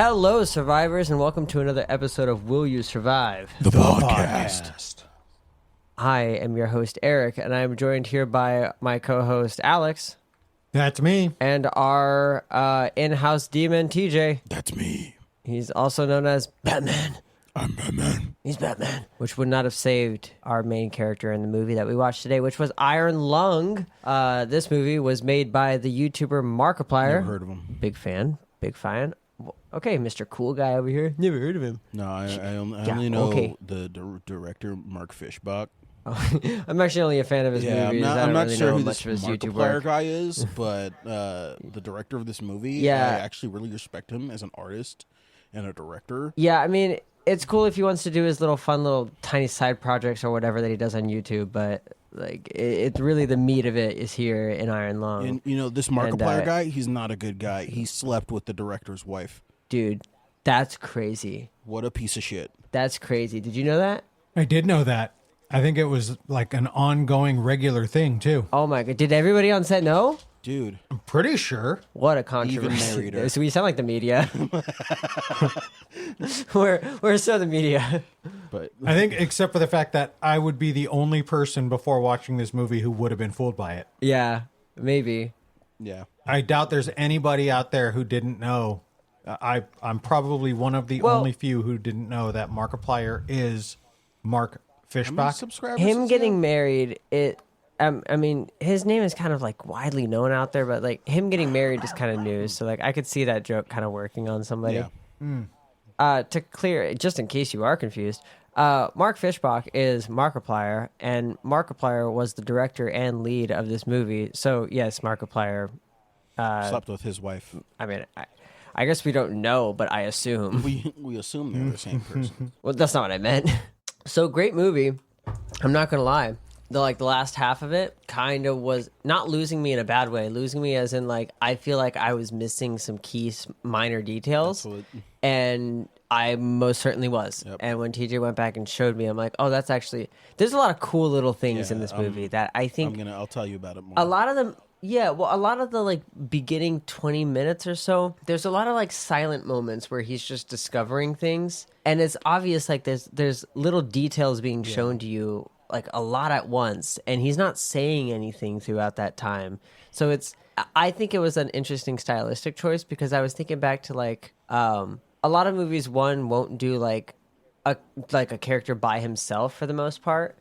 Hello, survivors, and welcome to another episode of Will You Survive? The podcast. I am your host, Eric, and I am joined here by my co-host, Alex. That's me. And our in-house demon, TJ. That's me. He's also known as Batman. I'm Batman. He's Batman. Which would not have saved our main character in the movie that we watched today, which was Iron Lung. This movie was made by the YouTuber Markiplier. Never heard of him. Big fan. Okay, Mr. Cool Guy over here. Never heard of him. No, I only know the director, Mark Fishbach. Oh, I'm actually only a fan of his movies. I'm not really sure know who much this of his YouTube Markiplier work. guy is, but the director of this movie, Yeah. I actually really respect him as an artist and a director. Yeah, I mean, it's cool if he wants to do his little tiny side projects or whatever that he does on YouTube, but like it's really the meat of it is here in Iron Lung. And you know, this Markiplier guy, he's not a good guy. He slept with the director's wife. Dude, that's crazy. What a piece of shit. That's crazy. Did you know that? I did know that. I think it was like an ongoing regular thing, too. Oh my god. Did everybody on set know? Dude. I'm pretty sure. What a controversy. Even married her. So we sound like the media. we're so the media. But I think except for the fact that I would be the only person before watching this movie who would have been fooled by it. Yeah, maybe. yeah. I doubt there's anybody out there who didn't know. I'm probably one of the only few who didn't know that Markiplier is Mark Fishbach. Him getting married, I mean, his name is kind of like widely known out there, but like him getting married is kind of news. So like I could see that joke kind of working on somebody. Yeah. To clear, just in case you are confused, Mark Fishbach is Markiplier, and Markiplier was the director and lead of this movie. So yes, Markiplier Slept with his wife. I mean, I guess we don't know, but I assume. We assume they're the same person. Well, that's not what I meant. So great movie. I'm not gonna lie. The last half of it kind of was not losing me in a bad way. Losing me as in like I feel like I was missing some key minor details, and I most certainly was. Yep. And when TJ went back and showed me, I'm like, oh, that's actually there's a lot of cool little things in this movie that I think I'll tell you about it more. A lot of them. Yeah, well, a lot of the like beginning 20 minutes or so, there's a lot of like silent moments where he's just discovering things, and it's obvious like there's little details being shown to you like a lot at once, and he's not saying anything throughout that time. So I think it was an interesting stylistic choice because I was thinking back to like a lot of movies won't do like a character by himself for the most part.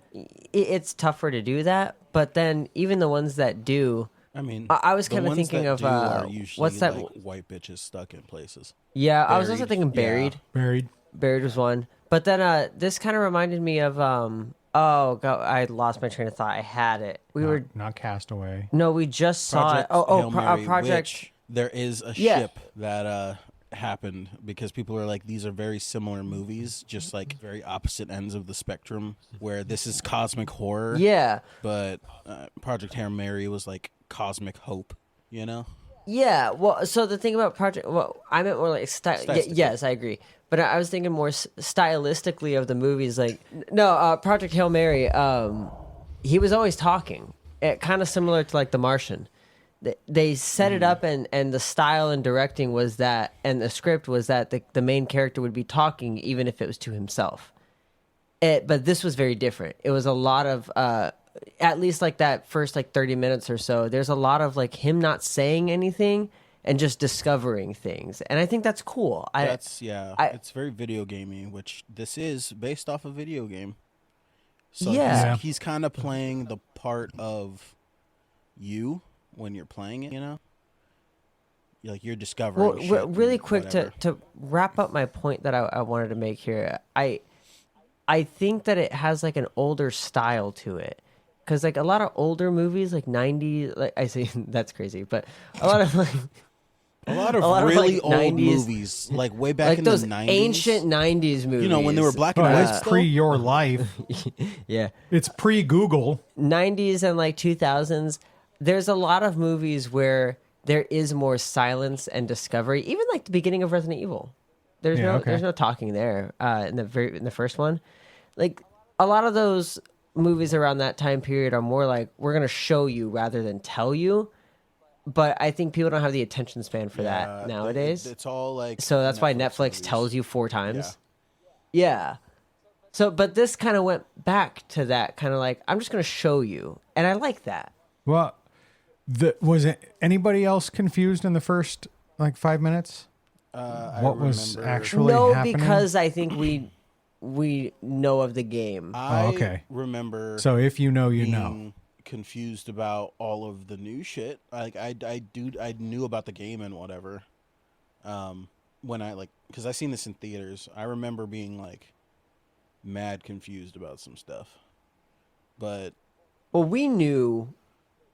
It's tougher to do that, but then even the ones that do. I mean, I was kind of thinking of what's that? Like white bitches stuck in places. Yeah, I was also thinking Buried. Buried. Buried was one, but then this kind of reminded me of oh god, I lost my train of thought. I had it. We not Castaway. No, we just saw it. Hail Mary, Project. which there is a ship that happened because people are like, these are very similar movies, just like very opposite ends of the spectrum. Where this is cosmic horror, but Project Hail Mary was like cosmic hope, you know? Yeah, well, so the thing about Project, well, I meant more like yes, I agree, but I was thinking more stylistically of the movies. Like, no, Project Hail Mary, he was always talking, kind of similar to like The Martian. They set it up, and the style and directing was that, and the script was that the main character would be talking even if it was to himself. But this was very different. It was a lot of at least like that first like 30 minutes or so, there's a lot of like him not saying anything and just discovering things, and I think that's cool. It's very video gamey, which this is based off a video game. So he's kind of playing the part of you when you're playing it, you know, like you're discovering. Well, really quick to wrap up my point that I wanted to make here, I think that it has like an older style to it. Because like a lot of older movies, like 90s, like I say that's crazy, but a lot of really like, old 90s, movies, like way back in the 90s, those ancient 90s movies. You know, when they were black and white. It's pre your life. Yeah, it's pre Google. 90s and like 2000s. There's a lot of movies where there is more silence and discovery. Even like the beginning of Resident Evil, there's no talking there in the first one. Like a lot of those movies around that time period are more like we're going to show you rather than tell you, but I think people don't have the attention span for that nowadays. It's all like so that's why Netflix movies. Tells you 4 times. Yeah. So, but this kind of went back to that kind of like, I'm just going to show you, and I like that. Well, was it anybody else confused in the first like 5 minutes? What was actually happening? Because I think we know of the game. I remember. So if you know, you know. Confused about all of the new shit. Like I knew about the game and whatever. When I because I seen this in theaters, I remember being like mad confused about some stuff. But we knew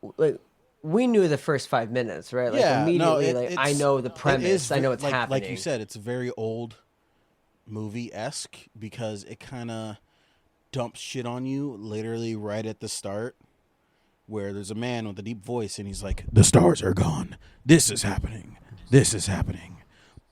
the first 5 minutes, right? Like immediately, I know the premise. I know what's happening. Like you said, it's a very old movie-esque because it kind of dumps shit on you literally right at the start, where there's a man with a deep voice and he's like, the stars are gone. This is happening. This is happening.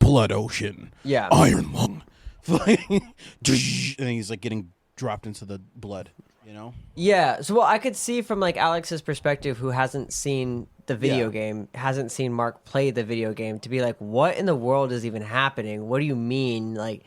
Blood ocean. Yeah. Iron lung. And he's like getting dropped into the blood, you know? Yeah. So, I could see from like Alex's perspective, who hasn't seen the video game, hasn't seen Mark play the video game, to be like, what in the world is even happening? What do you mean? Like,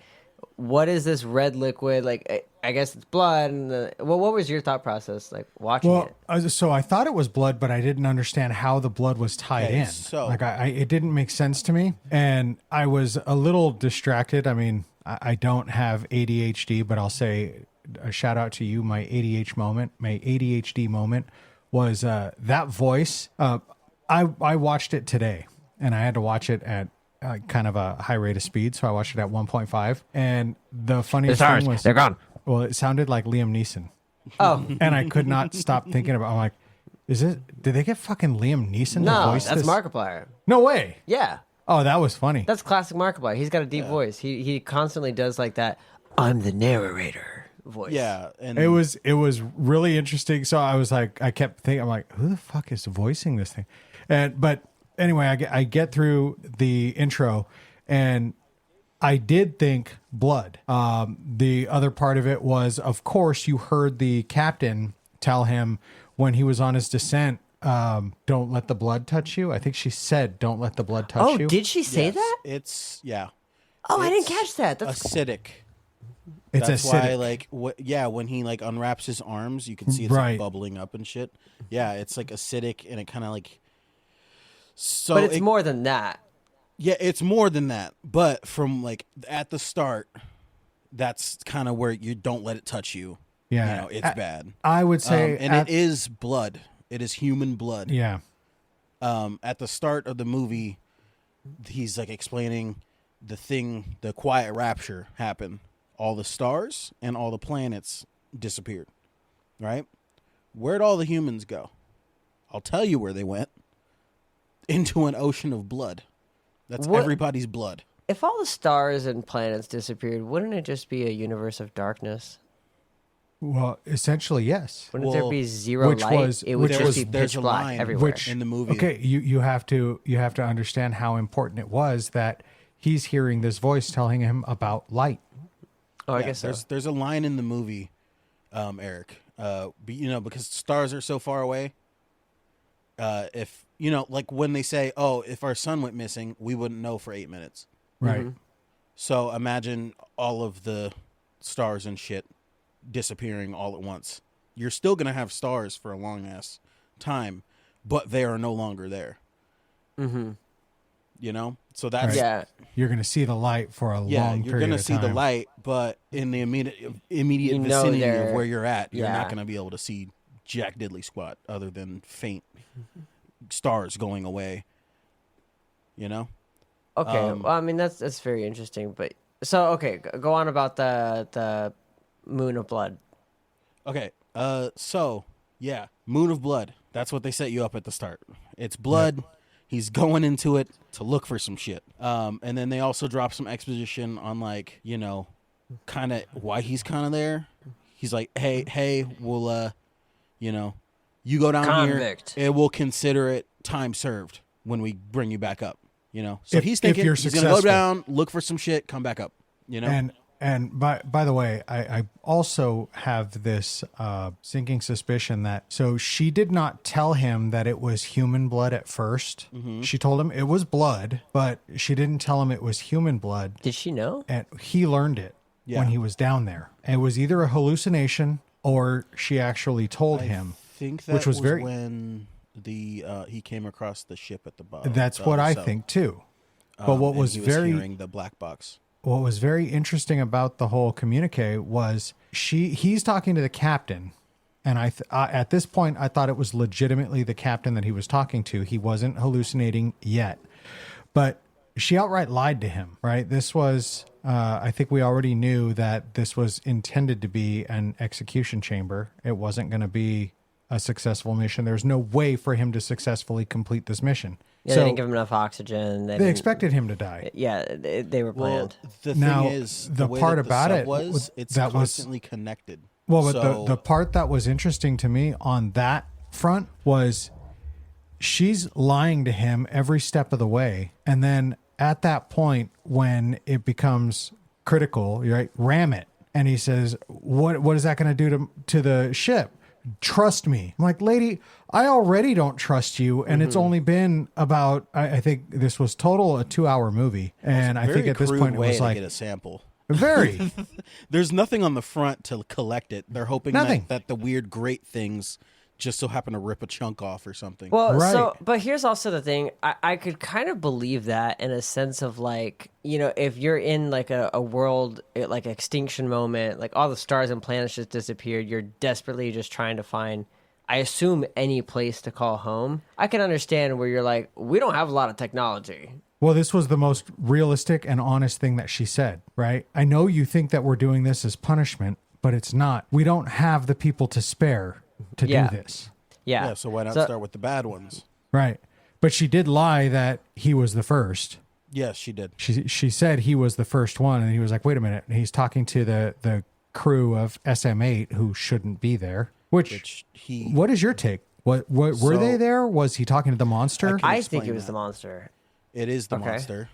what is this red liquid? Like, I guess it's blood. And what was your thought process like watching it? So I thought it was blood, but I didn't understand how the blood was tied in. So like, it didn't make sense to me, and I was a little distracted. I mean, I don't have ADHD, but I'll say a shout out to you. My ADHD moment was that voice. I watched it today, and I had to watch it at kind of a high rate of speed, so I watched it at 1.5. And the funniest thing was they're gone. Well, it sounded like Liam Neeson. Oh, and I could not stop thinking about. I'm like, did they get fucking Liam Neeson to voice that's this? Markiplier. No way. Yeah. Oh, that was funny. That's classic Markiplier. He's got a deep voice. He constantly does like that. I'm the narrator voice. Yeah, and it was really interesting. So I was like, I kept thinking, I'm like, who the fuck is voicing this thing? But anyway, I get through the intro, and I did think blood. The other part of it was, of course, you heard the captain tell him when he was on his descent, don't let the blood touch you. I think she said, don't let the blood touch you. Oh, did she say that? It's, Oh, I didn't catch that. That's acidic. It's That's acidic. why, when he like unwraps his arms, you can see it's like bubbling up and shit. Yeah, it's like acidic, and it kind of like. So but it's more than that. Yeah, it's more than that. But from like at the start, that's kind of where you don't let it touch you. Yeah, you know, it's bad. I would say, and it is blood. It is human blood. Yeah. At the start of the movie, he's like explaining the Quiet Rapture happened. All the stars and all the planets disappeared. Right? Where'd all the humans go? I'll tell you where they went. Into an ocean of blood. That's everybody's blood. If all the stars and planets disappeared, wouldn't it just be a universe of darkness? Well, essentially, yes. Wouldn't there be zero light? It would just be there's pitch a black line everywhere. in the movie. Okay, you have to understand how important it was that he's hearing this voice telling him about light. Oh, I guess so. There's a line in the movie, Eric. Because stars are so far away. If like when they say, "Oh, if our sun went missing, we wouldn't know for 8 minutes." Right. Mm-hmm. So imagine all of the stars and shit disappearing all at once. You're still gonna have stars for a long ass time, but they are no longer there. Mm-hmm. You know, so that's You're gonna see the light for a long period of time. You're gonna see the light, but in the immediate vicinity of where you're at, you're not gonna be able to see jack diddly squat other than faint stars going away. You know. Okay, well, I mean that's very interesting, but so go on about the Moon of Blood. Okay, Moon of Blood. That's what they set you up at the start. It's blood. Yep. He's going into it to look for some shit. And then they also drop some exposition on like, kind of why he's kind of there. He's like, hey, we'll, you go down here and we'll consider it time served when we bring you back up. So he's thinking he's going to go down, look for some shit, come back up. And by the way, I also have this sinking suspicion that so she did not tell him that it was human blood at first. Mm-hmm. She told him it was blood, but she didn't tell him it was human blood. Did she know? And he learned it when he was down there. And it was either a hallucination or she actually told him. I think that which was very when he came across the ship at the bottom. That's what I think too. But what was very hearing the black box. What was very interesting about the whole communique was he's talking to the captain, and at this point I thought it was legitimately the captain that he was talking to. He wasn't hallucinating yet, but she outright lied to him. Right? This was I think we already knew that this was intended to be an execution chamber. It wasn't going to be a successful mission. There's no way for him to successfully complete this mission. Yeah, so they didn't give him enough oxygen. They expected him to die. Yeah, they were planned. Well, the thing is, the way part that about the it sub was, it's that constantly connected. Well, but the part that was interesting to me on that front was she's lying to him every step of the way. And then at that point, when it becomes critical, you're right, ram it. And he says, what is that going to do to the ship? Trust me. I'm like, lady, I already don't trust you. And it's only been about, I think this was total a 2-hour movie. And I think at this point it was like get a sample. Very. There's nothing on the front to collect it. They're hoping Nothing. that the weird great things just so happen to rip a chunk off or something. Well, Right. but here's also the thing. I could kind of believe that in a sense of like, if you're in like a world, like extinction moment, like all the stars and planets just disappeared, you're desperately just trying to find, I assume, any place to call home. I can understand where you're like, we don't have a lot of technology. Well, this was the most realistic and honest thing that she said, right? I know you think that we're doing this as punishment, but it's not. We don't have the people to spare to do this. Yeah. So why not start with the bad ones? Right. But she did lie that he was the first. Yes, she did. She said he was the first one, and he was like, wait a minute. And he's talking to the crew of SM8 who shouldn't be there. What is your take? What were they there? Was he talking to the monster? I think it was the monster. It is the monster.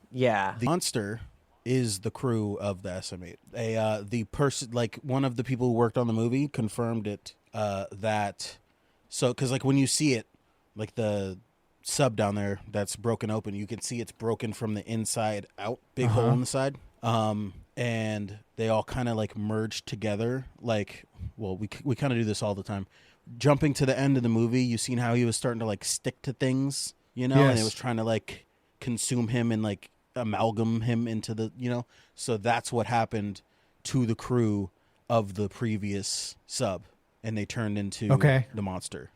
Yeah. The monster is the crew of the SM8. The person, like one of the people who worked on the movie, confirmed it. Because like when you see it, like the sub down there that's broken open, you can see it's broken from the inside out, big hole in the side. And they all kind of like merge together. Like, well, we kind of do this all the time. Jumping to the end of the movie, you seen how he was starting to like stick to things, and it was trying to like consume him and like amalgam him into the, so that's what happened to the crew of the previous sub, and they turned into the monster.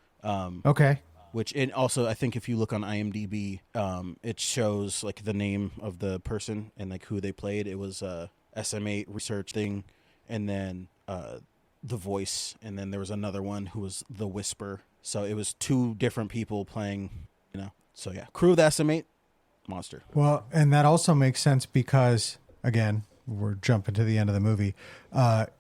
Which, and also I think if you look on IMDb, it shows like the name of the person and like who they played. It was SM8 research thing, and then the voice, and then there was another one who was the whisper. So it was 2 different people playing, So yeah, crew of the SM8, monster. Well, and that also makes sense because, again, we're jumping to the end of the movie.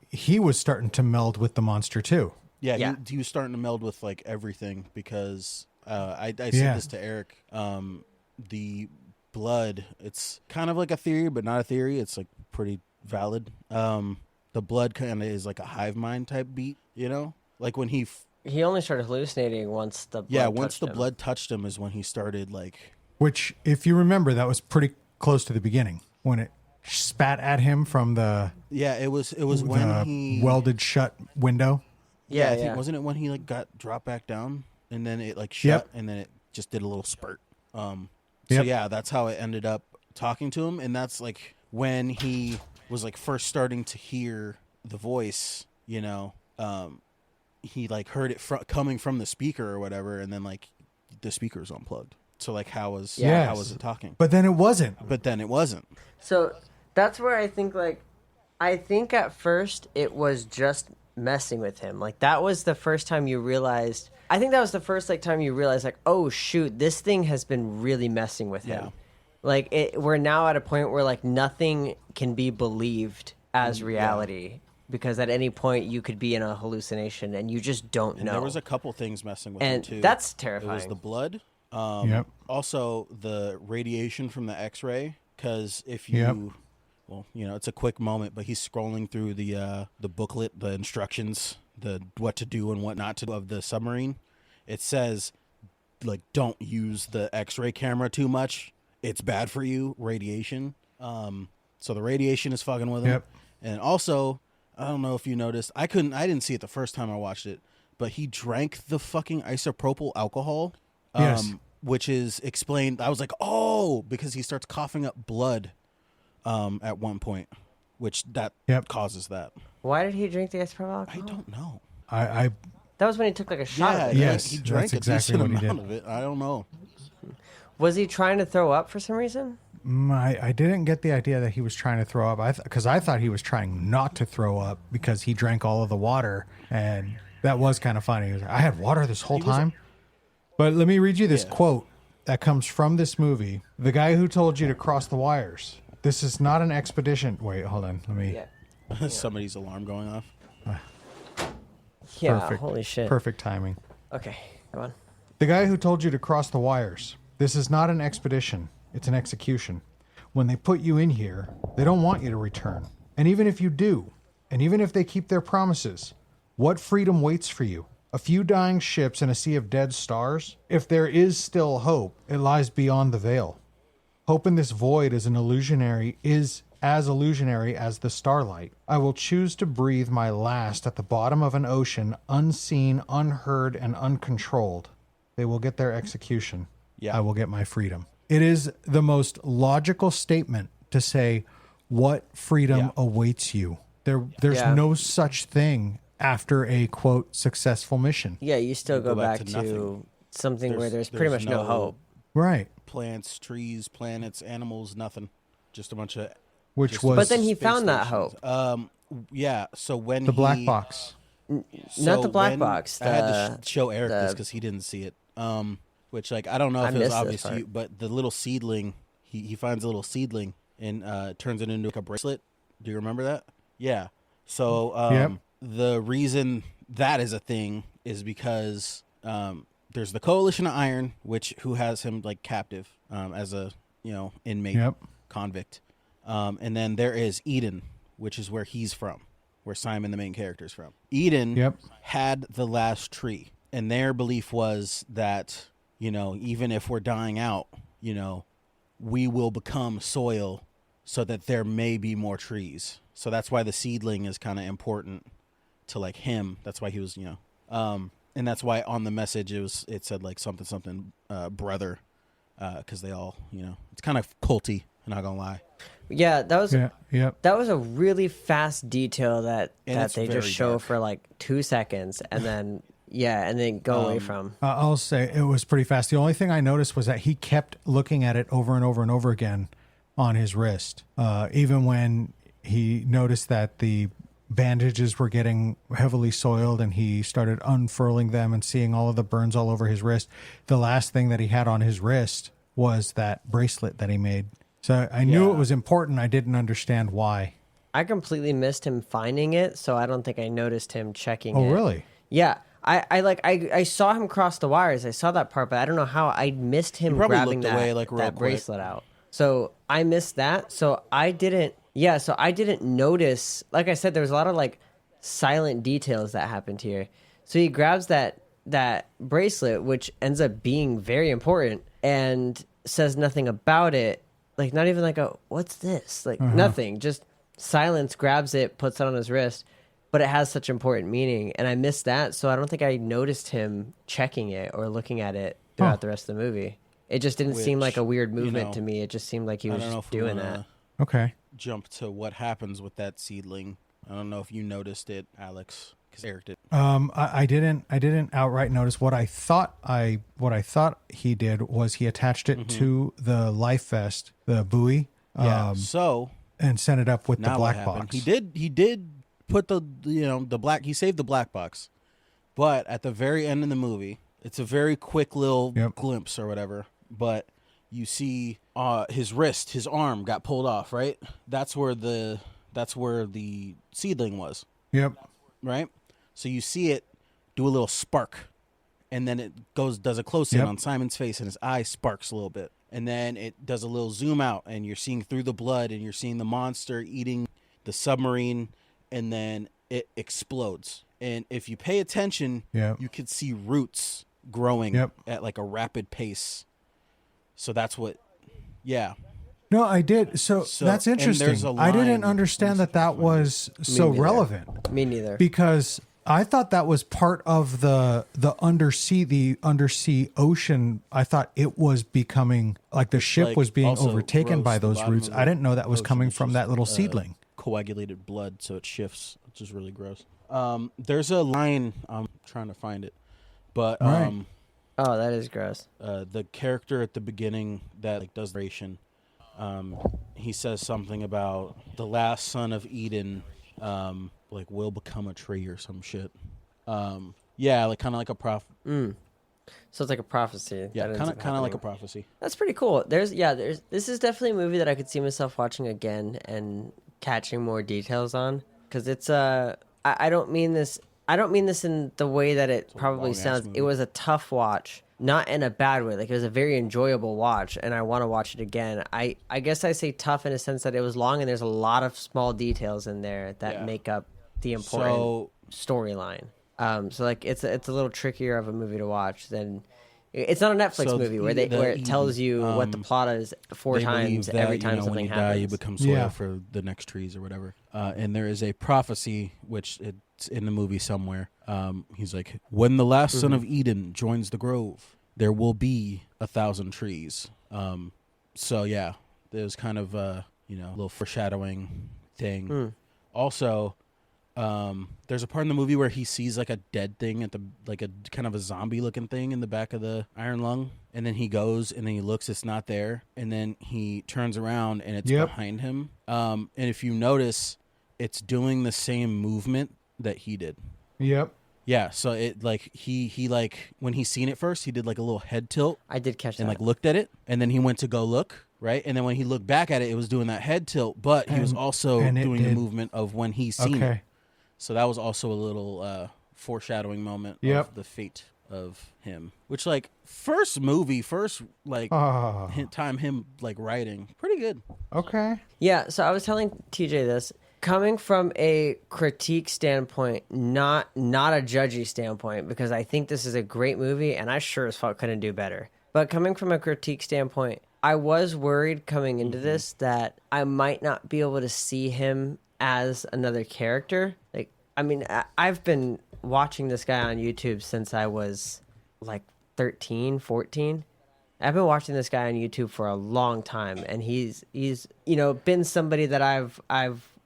He was starting to meld with the monster too. Yeah. He was starting to meld with like everything because I said this to Eric. The blood, it's kind of like a theory, but not a theory. It's like pretty valid. The blood kind of is like a hive mind type beat, like when he only started hallucinating once the blood once the blood touched him is when he started like. Which, if you remember, that was pretty close to the beginning when it spat at him from the it was when he welded shut window. I think, wasn't it when he like got dropped back down and then it like shut and then it just did a little spurt. So that's how it ended up talking to him, and that's like when he was like first starting to hear the voice, he like heard it coming from the speaker or whatever, and then like the speaker's unplugged. So like how was it talking? But then it wasn't. So that's where I think at first it was just messing with him. Like that was the first time you realized. I think that was the first time you realized like, oh shoot, this thing has been really messing with him. Like we're now at a point where like nothing can be believed as reality. Because at any point you could be in a hallucination and you just don't know. There was a couple things messing with him too. And that's terrifying. It was the blood. Also the radiation from the X-ray. Because if you well, it's a quick moment, but he's scrolling through the booklet, the instructions, the what to do and what not to do of the submarine. It says, like, don't use the X-ray camera too much. It's bad for you, radiation. So the radiation is fucking with him. Yep. And also, I don't know if you noticed, I didn't see it the first time I watched it, but he drank the fucking isopropyl alcohol. Yes. Which is explained. I was like, oh, because he starts coughing up blood at one point, which that causes that. Why did he drink the isopropyl alcohol? I don't know. That was when he took like a shot of it. Yes, he drank that's a exactly decent what he amount did. of it. I don't know. Was he trying to throw up for some reason? I didn't get the idea that he was trying to throw up. Because I thought he was trying not to throw up because he drank all of the water, and that was kind of funny. He was like, I had water this whole time. But let me read you this quote that comes from this movie. The guy who told you to cross the wires. This is not an expedition. Wait, hold on. Let me. Yeah. Somebody's alarm going off. Yeah, Perfect. holy shit. Perfect timing. Okay, go on. The guy who told you to cross the wires. This is not an expedition. It's an execution. When they put you in here, they don't want you to return. And even if you do, and even if they keep their promises, what freedom waits for you? A few dying ships and a sea of dead stars? If there is still hope, it lies beyond the veil. Hope in this void is as illusionary as the starlight. I will choose to breathe my last at the bottom of an ocean, unseen, unheard, and uncontrolled. They will get their execution. Yeah. I will get my freedom. It is the most logical statement to say what freedom awaits you. There's no such thing after a, quote, successful mission. Yeah, you still go back to something where there's pretty much no hope. Right. Plants, trees, planets, animals, nothing. Just a bunch of... But then he found that hope. Yeah, so when the black box. Not the black box. I had to show Eric this because he didn't see it. Which, like, I don't know if it was obvious to you, but the little seedling, he finds a little seedling and turns it into like a bracelet. Do you remember that? Yeah. So the reason that is a thing is because there's the Coalition of Iron, who has him like captive as a inmate convict, and then there is Eden, which is where he's from, where Simon, the main character, is from. Eden had the last tree, and their belief was that even if we're dying out, we will become soil so that there may be more trees. So that's why the seedling is kind of important to like him. That's why he was, and that's why on the message it said like something brother, because they all it's kind of culty. I'm not gonna lie. Yeah, that was a really fast detail that they just show for like 2 seconds and then go away from. I'll say it was pretty fast. The only thing I noticed was that he kept looking at it over and over and over again on his wrist, even when he noticed that the bandages were getting heavily soiled and he started unfurling them and seeing all of the burns all over his wrist. The last thing that he had on his wrist was that bracelet that he made. So I knew it was important. I didn't understand why. I completely missed him finding it, so I don't think I noticed him checking it. Oh, really? Yeah. I saw him cross the wires. I saw that part, but I don't know how I missed him grabbing that bracelet out. So I missed that. So I didn't notice. Like I said, there was a lot of like silent details that happened here. So he grabs that bracelet, which ends up being very important, and says nothing about it. Like not even like what's this? Like nothing. Just silence, grabs it, puts it on his wrist. But it has such important meaning, and I missed that, so I don't think I noticed him checking it or looking at it throughout the rest of the movie. It just didn't seem like a weird movement to me. It just seemed like he was just doing that. Okay. Jump to what happens with that seedling. I don't know if you noticed it, Alex, because Eric did. I didn't outright notice. What I thought he did was he attached it to the life vest, the buoy. And sent it up with the black box. He did put the black. He saved the black box, but at the very end of the movie, it's a very quick little glimpse or whatever. But you see his wrist, his arm got pulled off. Right, that's where the seedling was. Yep. Right. So you see it do a little spark, and then it does a close in on Simon's face, and his eye sparks a little bit. and then it does a little zoom out, and you're seeing through the blood, and you're seeing the monster eating the submarine, and then it explodes. And if you pay attention, you could see roots growing at like a rapid pace. So that's what, No, I did. So that's interesting. I didn't understand that was so relevant. Me neither. Because I thought that was part of the undersea ocean. I thought it was becoming like the ship like was being also overtaken by those roots. I didn't know that was coming ocean, from that little seedling. Coagulated blood, so it shifts, which is really gross. There's a line, I'm trying to find it, but oh, that is gross. The character at the beginning that like does narration, he says something about the last son of Eden, like will become a tree or some shit. Like kind of like a So it's like a prophecy. Yeah, kind of like a prophecy. That's pretty cool. There's this is definitely a movie that I could see myself watching again and catching more details on, because it's I don't mean this in the way that it probably sounds. It was a tough watch, not in a bad way. Like, it was a very enjoyable watch, and I want to watch it again. I guess I say tough in a sense that it was long, and there's a lot of small details in there that make up the important storyline. So like it's a little trickier of a movie to watch than. It's not a Netflix movie where it tells you what the plot is four times every time something happens. When you die, you become soil for the next trees or whatever. And there is a prophecy, which it's in the movie somewhere. He's like, when the last son of Eden joins the grove, there will be 1,000 trees. So yeah, there's kind of a little foreshadowing thing. Also, there's a part in the movie where he sees like a dead thing at like a kind of a zombie looking thing in the back of the iron lung, and then he goes and then he looks, it's not there, and then he turns around and it's behind him. And if you notice, it's doing the same movement that he did. Yeah, so it like he like when he seen it first, he did like a little head tilt. I did catch that. And like looked at it, and then he went to go look, right? And then when he looked back at it, it was doing that head tilt, but he was also doing the movement of when he seen it. So that was also a little foreshadowing moment of the fate of him. Which, like, first time him, like, writing, pretty good. Okay. Yeah, so I was telling TJ this. Coming from a critique standpoint, not a judgy standpoint, because I think this is a great movie, and I sure as fuck couldn't do better. But coming from a critique standpoint, I was worried coming into this that I might not be able to see him as another character. Like, I mean, I've been watching this guy on YouTube since I was like 13, 14. I've been watching this guy on YouTube for a long time, and he's been somebody that I've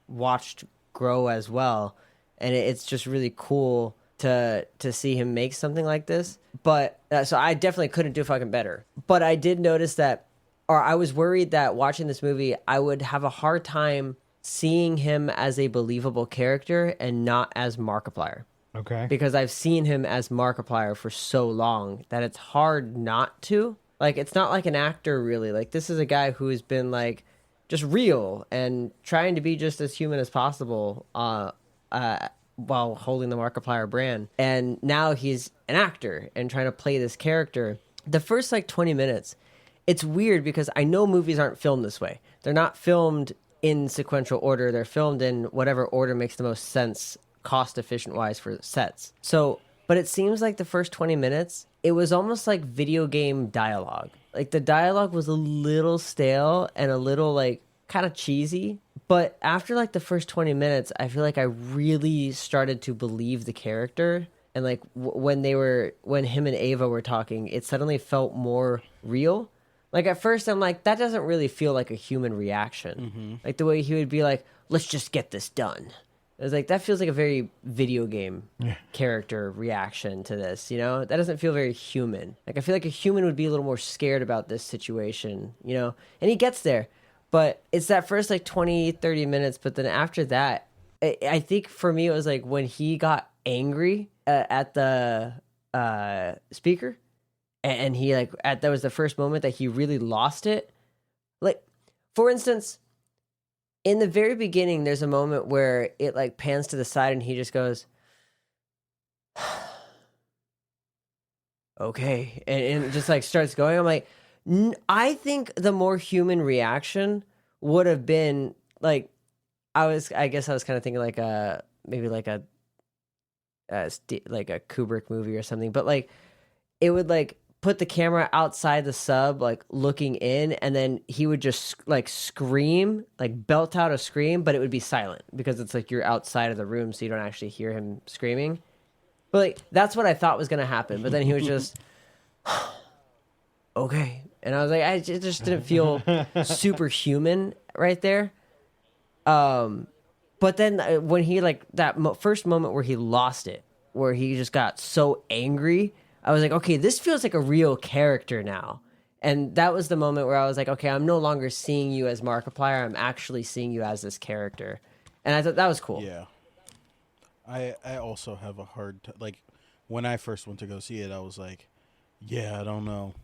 watched grow as well, and it's just really cool to see him make something like this. But so I definitely couldn't do fucking better. But I did notice that, or I was worried that watching this movie, I would have a hard time seeing him as a believable character and not as Markiplier. Okay. Because I've seen him as Markiplier for so long that it's hard not to. Like, it's not like an actor, really. Like, this is a guy who has been, like, just real and trying to be just as human as possible while holding the Markiplier brand. And now he's an actor and trying to play this character. The first, like, 20 minutes, it's weird because I know movies aren't filmed this way. They're not filmed in sequential order. They're filmed in whatever order makes the most sense, cost-efficient wise for sets. So, but it seems like the first 20 minutes, it was almost like video game dialogue. Like, the dialogue was a little stale and a little, like, kind of cheesy. But after, like, the first 20 minutes, I feel like I really started to believe the character. And, like, when him and Ava were talking, it suddenly felt more real. Like, at first, I'm like, that doesn't really feel like a human reaction. Like, the way he would be like, let's just get this done. It was like, that feels like a very video game character reaction to this, That doesn't feel very human. Like, I feel like a human would be a little more scared about this situation, And he gets there. But it's that first, like, 20, 30 minutes. But then after that, I think for me, it was like when he got angry at the speaker. And he, like, that was the first moment that he really lost it. Like, for instance, in the very beginning, there's a moment where it, like, pans to the side and he just goes, okay. And just, like, starts going. I'm like, I think the more human reaction would have been like, I guess I was kind of thinking like maybe like a Kubrick movie or something, but like it would like put the camera outside the sub, like looking in, and then he would just like scream, like belt out a scream, but it would be silent because it's like you're outside of the room, so you don't actually hear him screaming. But like that's what I thought was gonna happen, but then he was just okay, and I was like, it just didn't feel superhuman right there. But then when he like that first moment where he lost it, where he just got so angry, I was like, okay, this feels like a real character now. And that was the moment where I was like, okay, I'm no longer seeing you as Markiplier. I'm actually seeing you as this character. And I thought that was cool. Yeah. I also have a hard like when I first went to go see it, I was like, yeah, I don't know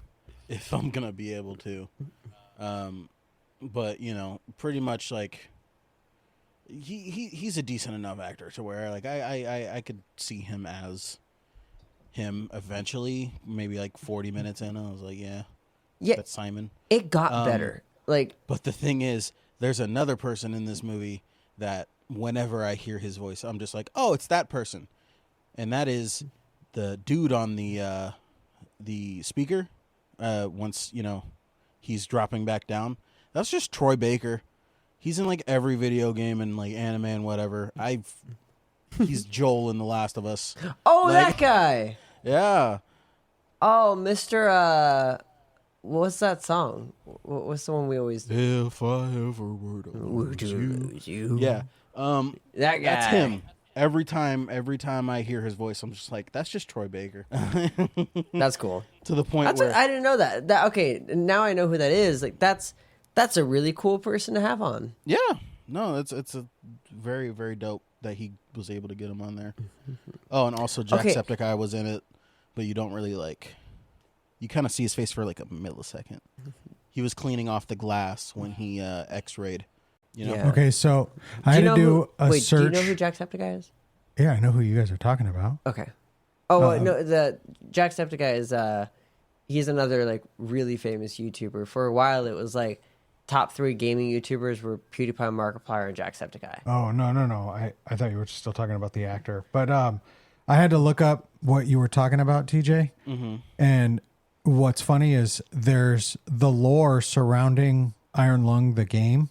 if I'm going to be able to. But, you know, pretty much like he's a decent enough actor to where like I could see him as him eventually, maybe like 40 minutes in. I was like, yeah, that's Simon. It got better. Like, but the thing is, there's another person in this movie that whenever I hear his voice, I'm just like, oh, it's that person, and that is the dude on the speaker. Once you know he's dropping back down, that's just Troy Baker. He's in like every video game and like anime and whatever. He's Joel in The Last of Us. Oh, like, that guy. Yeah. Oh, Mr. What's that song? What's the one we always... If I ever were to lose you. Yeah. That guy. That's him. Every time I hear his voice, I'm just like, that's just Troy Baker. That's cool. To the point where... I didn't know that. Okay, now I know who that is. Like, that's a really cool person to have on. Yeah. No, it's a very, very dope that he was able to get him on there. Oh, and also Jacksepticeye was in it, but you don't really like... You kind of see his face for like a millisecond. He was cleaning off the glass when he X-rayed. You know? Yeah. Okay, so I had to do a search. Do you know who Jacksepticeye is? Yeah, I know who you guys are talking about. Okay. Oh, no, the Jacksepticeye is... he's another like really famous YouTuber. For a while, it was like top 3 gaming YouTubers were PewDiePie, Markiplier, and Jacksepticeye. Oh, no. I thought you were still talking about the actor. But I had to look up what you were talking about, TJ. Mm-hmm. And what's funny is there's the lore surrounding Iron Lung, the game,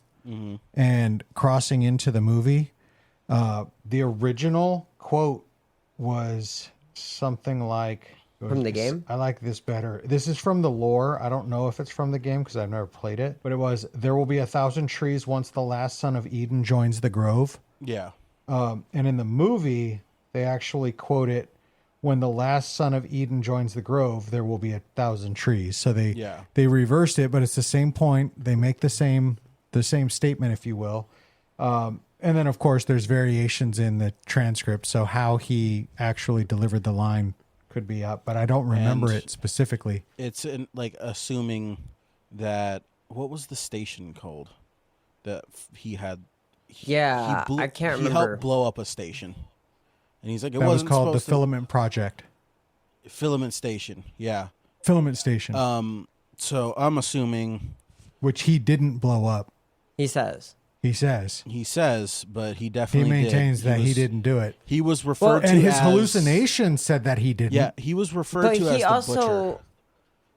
and crossing into the movie. The original quote was something like... From the game? I like this better. This is from the lore. I don't know if it's from the game because I've never played it. But it was, there will be 1,000 trees once the last son of Eden joins the grove. Yeah. And in the movie, they actually quote it, when the last son of Eden joins the grove, there will be 1,000 trees. So they reversed it, but it's the same point. They make the same statement, if you will. And then, of course, there's variations in the transcript. So how he actually delivered the line could be up, but I don't remember it specifically. It's like assuming that, what was the station called that he had? I can't remember. He helped blow up a station, and he's like, That was called the Filament Project. Filament Station, yeah. Filament Station. So I'm assuming, which he didn't blow up. He says, but he definitely maintains that he didn't do it. He was referred to and his as, hallucination said that he didn't. Yeah, he was referred to as the butcher.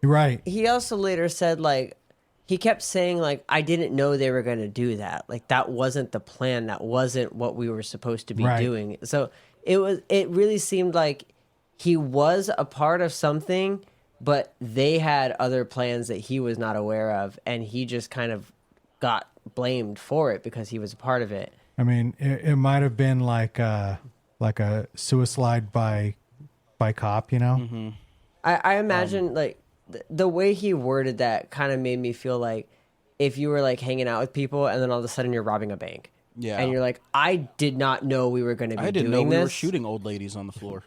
Right. He also later said, like, he kept saying, like, I didn't know they were going to do that. Like, that wasn't the plan. That wasn't what we were supposed to be doing. So it really seemed like he was a part of something, but they had other plans that he was not aware of, and he just kind of got blamed for it because he was a part of it. I mean, it might have been like a suicide by cop, you know? Mm-hmm. I imagine like the way he worded that kind of made me feel like if you were like hanging out with people and then all of a sudden you're robbing a bank. Yeah. And you're like, I did not know we were going to be doing this. I didn't know we were shooting old ladies on the floor.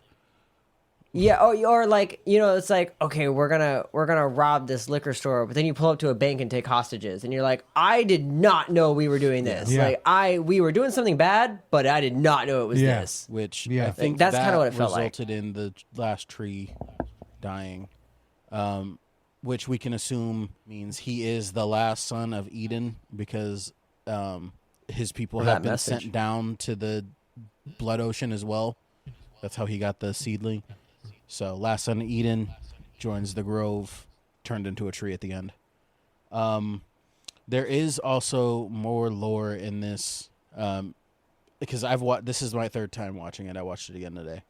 Yeah, or like, you know, it's like, okay, we're gonna rob this liquor store, but then you pull up to a bank and take hostages, and you're like, I did not know we were doing this. Yeah. Like we were doing something bad, but I did not know it was this. Which I think that's kind of what it felt like. Resulted in the last tree dying, which we can assume means he is the last son of Eden because his people have been sent down to the blood ocean as well. That's how he got the seedling. So last son of Eden joins the grove, turned into a tree at the end. There is also more lore in this because this is my third time watching it. I watched it again today.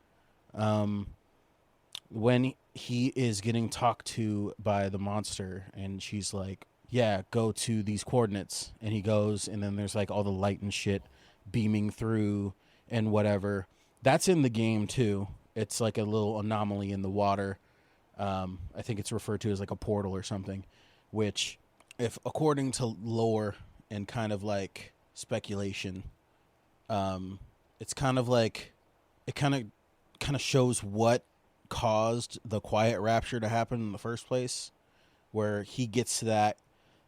When he is getting talked to by the monster and she's like, yeah, go to these coordinates, and he goes, and then there's like all the light and shit beaming through and whatever. That's in the game too. It's like a little anomaly in the water. I think it's referred to as like a portal or something, which, if according to lore and kind of like speculation, it's kind of like it kind of shows what caused the Quiet Rapture to happen in the first place, where he gets to that,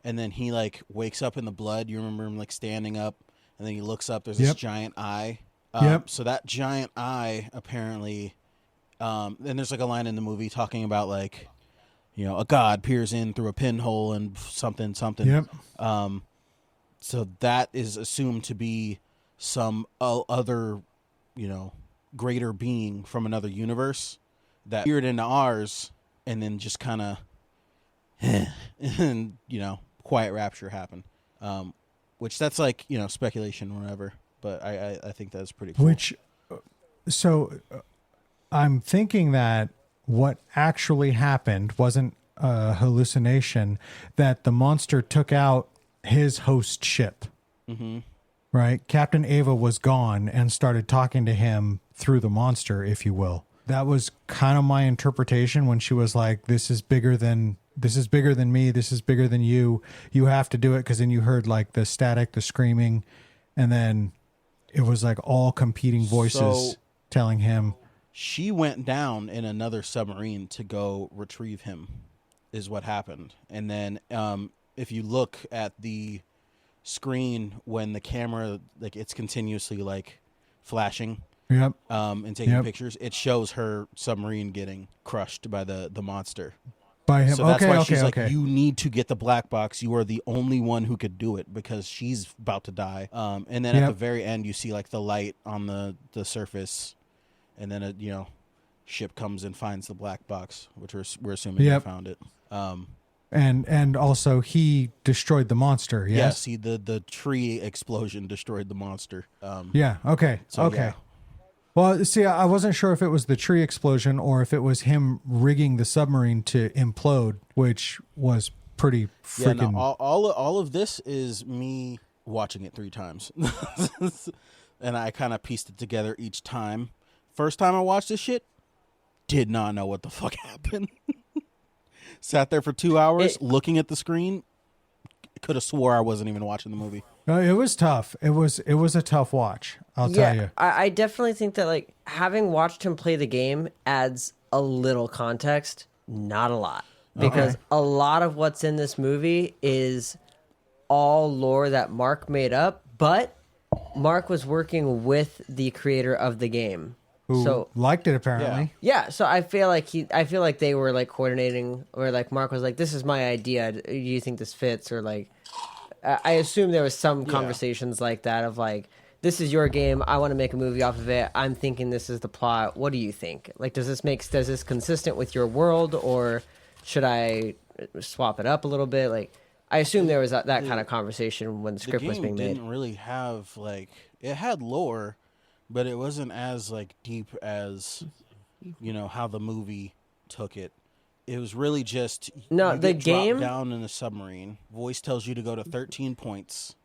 and then he like wakes up in the blood. You remember him like standing up, and then he looks up. There's this giant eye. So that giant eye apparently, and there's like a line in the movie talking about like, you know, a god peers in through a pinhole and something. So that is assumed to be some other, you know, greater being from another universe that peered into ours, and then just kind of, and, you know, Quiet Rapture happened. Which that's like, you know, speculation or whatever. But I think that's pretty cool. I'm thinking that what actually happened wasn't a hallucination, that the monster took out his host ship. Mm-hmm. Right? Captain Ava was gone and started talking to him through the monster, if you will. That was kind of my interpretation when she was like, this is bigger than me. This is bigger than you. You have to do it. Because then you heard like the static, the screaming, and then it was like all competing voices telling him. She went down in another submarine to go retrieve him, is what happened. And then if you look at the screen when the camera, like, it's continuously like flashing and taking pictures, it shows her submarine getting crushed by the monster. By him. So that's why she's like, you need to get the black box. You are the only one who could do it, because she's about to die. And then at the very end, you see like the light on the surface, and then a ship comes and finds the black box, which we're assuming they found it. And also he destroyed the monster. Yes. Yeah. See, the tree explosion destroyed the monster. Okay. Yeah. Well, see, I wasn't sure if it was the tree explosion or if it was him rigging the submarine to implode, which was pretty freaking. Yeah, no, all of this is me watching it 3 times, and I kind of pieced it together each time. First time I watched this shit, did not know what the fuck happened. Sat there for 2 hours looking at the screen. Could have swore I wasn't even watching the movie. No, it was tough. It was a tough watch. I'll tell you. I definitely think that like having watched him play the game adds a little context, not a lot, because a lot of what's in this movie is all lore that Mark made up, but Mark was working with the creator of the game. Who liked it apparently. Yeah, so I feel like they were like coordinating, or like Mark was like, "This is my idea. Do you think this fits?" Or like, I assume there was some conversations like that of like, "This is your game. I want to make a movie off of it. I'm thinking this is the plot. What do you think? Like, does this consistent with your world, or should I swap it up a little bit?" Like, I assume there was that kind of conversation when the script was being made. The game didn't really have like, it had lore, but it wasn't as like deep as, how the movie took it. It was really just the game dropped down in a submarine. Voice tells you to go to 13 points,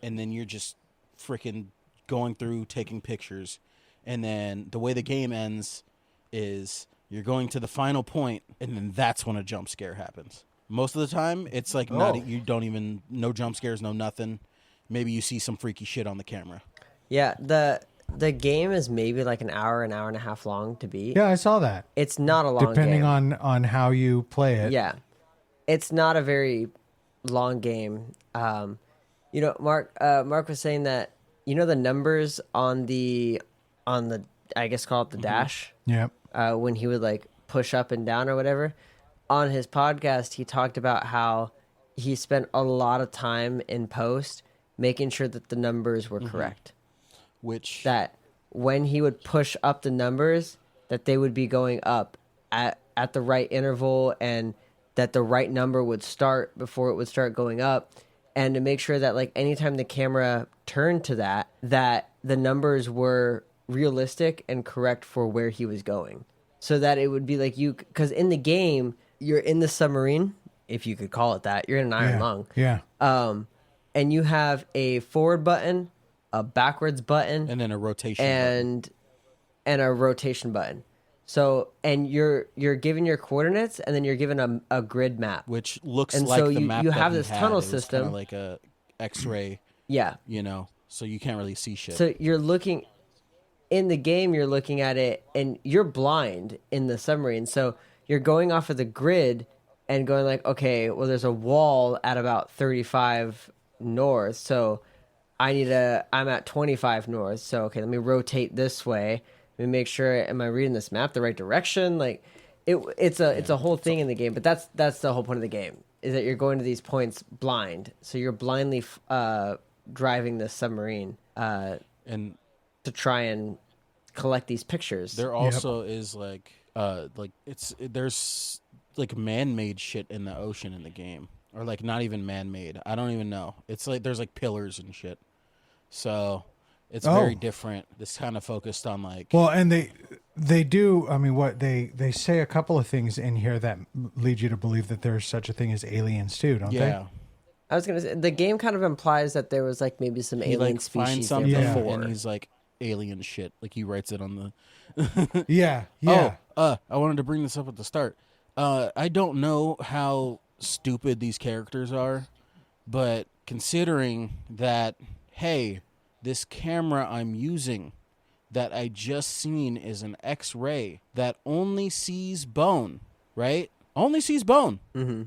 and then you're just freaking going through taking pictures. And then the way the game ends is you're going to the final point, and then that's when a jump scare happens. Most of the time, it's like no jump scares, no nothing. Maybe you see some freaky shit on the camera. Yeah, the game is maybe like an hour and a half long to beat. Yeah, I saw that. It's not a long game. Depending on how you play it. Yeah. It's not a very long game. Mark was saying that, the numbers on the I guess call it the dash. Yeah. When he would like push up and down or whatever, on his podcast, he talked about how he spent a lot of time in post making sure that the numbers were correct. Which that when he would push up the numbers, that they would be going up at the right interval, and that the right number would start before it would start going up, and to make sure that like anytime the camera turned to that the numbers were realistic and correct for where he was going, so that it would be like because in the game you're in the submarine, if you could call it that, you're in an iron lung, and you have a forward button, a backwards button, and then a rotation and a rotation button. So, and you're given your coordinates, and then you're given a grid map, which looks and like so the map. You that have he this had. tunnel It was system, like a X-ray. Yeah, so you can't really see shit. So you're looking in the game. You're looking at it, and you're blind in the submarine. So you're going off of the grid and going like, okay, well, there's a wall at about 35 north, so I'm at 25 north. So okay, let me rotate this way. Let me make sure, am I reading this map the right direction? Like, it's a whole thing in the game. But that's the whole point of the game, is that you're going to these points blind. So you're blindly driving the submarine and to try and collect these pictures. There also is there's like man-made shit in the ocean in the game, or like not even man-made. I don't even know. It's like there's like pillars and shit. So it's very different. This kind of focused on like and they do. I mean, what they say a couple of things in here that lead you to believe that there's such a thing as aliens too, don't they? I was gonna say the game kind of implies that there was like maybe some alien species there before, and he's like alien shit. Like he writes it on the. I wanted to bring this up at the start. I don't know how stupid these characters are, but considering that, hey, this camera I'm using that I just seen is an X-ray that only sees bone, right? Only sees bone. Mm-hmm.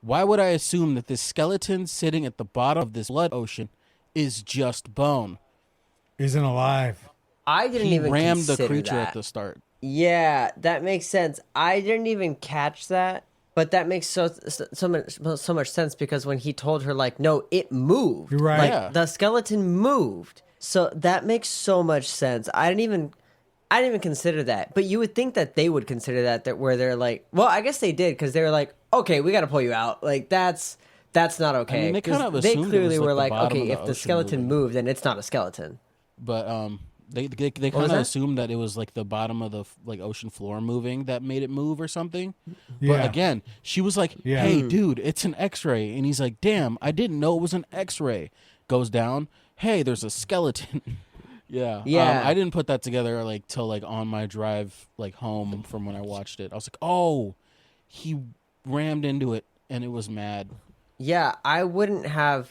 Why would I assume that this skeleton sitting at the bottom of this blood ocean is just bone? Isn't alive. I didn't even rammed the consider creature that at the start. Yeah, that makes sense. I didn't even catch that, but that makes so much sense, because when he told her like, no, it moved. You're right. Like the skeleton moved. So that makes so much sense. I didn't even consider that. But you would think that they would consider that where they're like, well, I guess they did, because they were like, okay, we got to pull you out. Like that's not okay. I mean, they kind of assumed clearly were like, the okay, if the skeleton moved, then it's not a skeleton. But they kind of assumed that it was like the bottom of the like ocean floor moving that made it move or something. Yeah. But again, she was like, hey, dude, it's an X-ray. And he's like, damn, I didn't know it was an X-ray. Goes down. Hey, there's a skeleton. Yeah. I didn't put that together like till like on my drive like home from when I watched it. I was like, oh, he rammed into it and it was mad. Yeah, I wouldn't have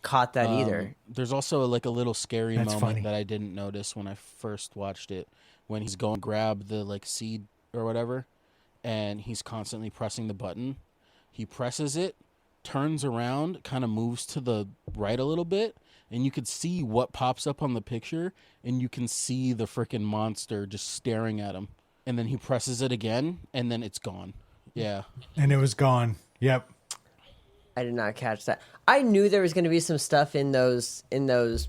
caught that either. There's also like a little scary moment that I didn't notice when I first watched it, when he's going to grab the like seed or whatever, and he's constantly pressing the button. He presses it, turns around, kind of moves to the right a little bit, and you could see what pops up on the picture, and you can see the freaking monster just staring at him. And then he presses it again, and then it's gone. Yeah. And it was gone. Yep. I did not catch that. I knew there was going to be some stuff in those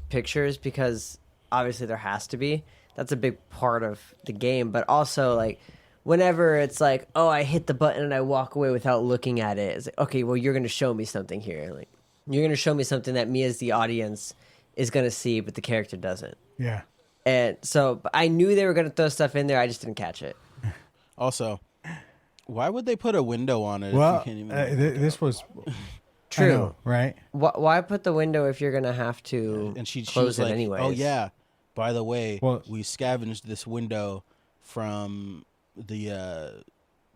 pictures, because obviously there has to be. That's a big part of the game. But also, like, whenever it's like, oh, I hit the button and I walk away without looking at it, it's like, okay, well, you're going to show me something here. Like, you're going to show me something that me as the audience is going to see, but the character doesn't. Yeah. And so I knew they were going to throw stuff in there. I just didn't catch it. Also, why would they put a window on it? Well, if you can't even this was true, know, right? Why put the window if you're gonna have to and she close was it like, anyways? oh yeah, by the way, we scavenged this window from the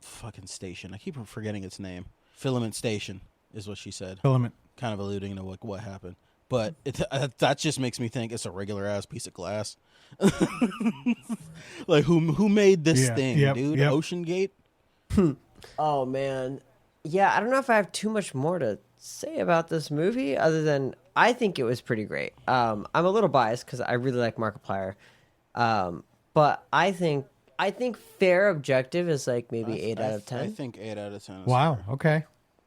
fucking station. I keep forgetting its name. Filament Station is what she said. Filament. Kind of alluding to what happened. But that just makes me think it's a regular ass piece of glass. Like who made this thing, dude? Yep. Ocean Gate? Oh man, yeah. I don't know if I have too much more to say about this movie, other than I think it was pretty great. I'm a little biased because I really like Markiplier, but I think I think fair objective is like maybe 8 out of 10. I think 8 out of 10 is Wow. fair. Okay.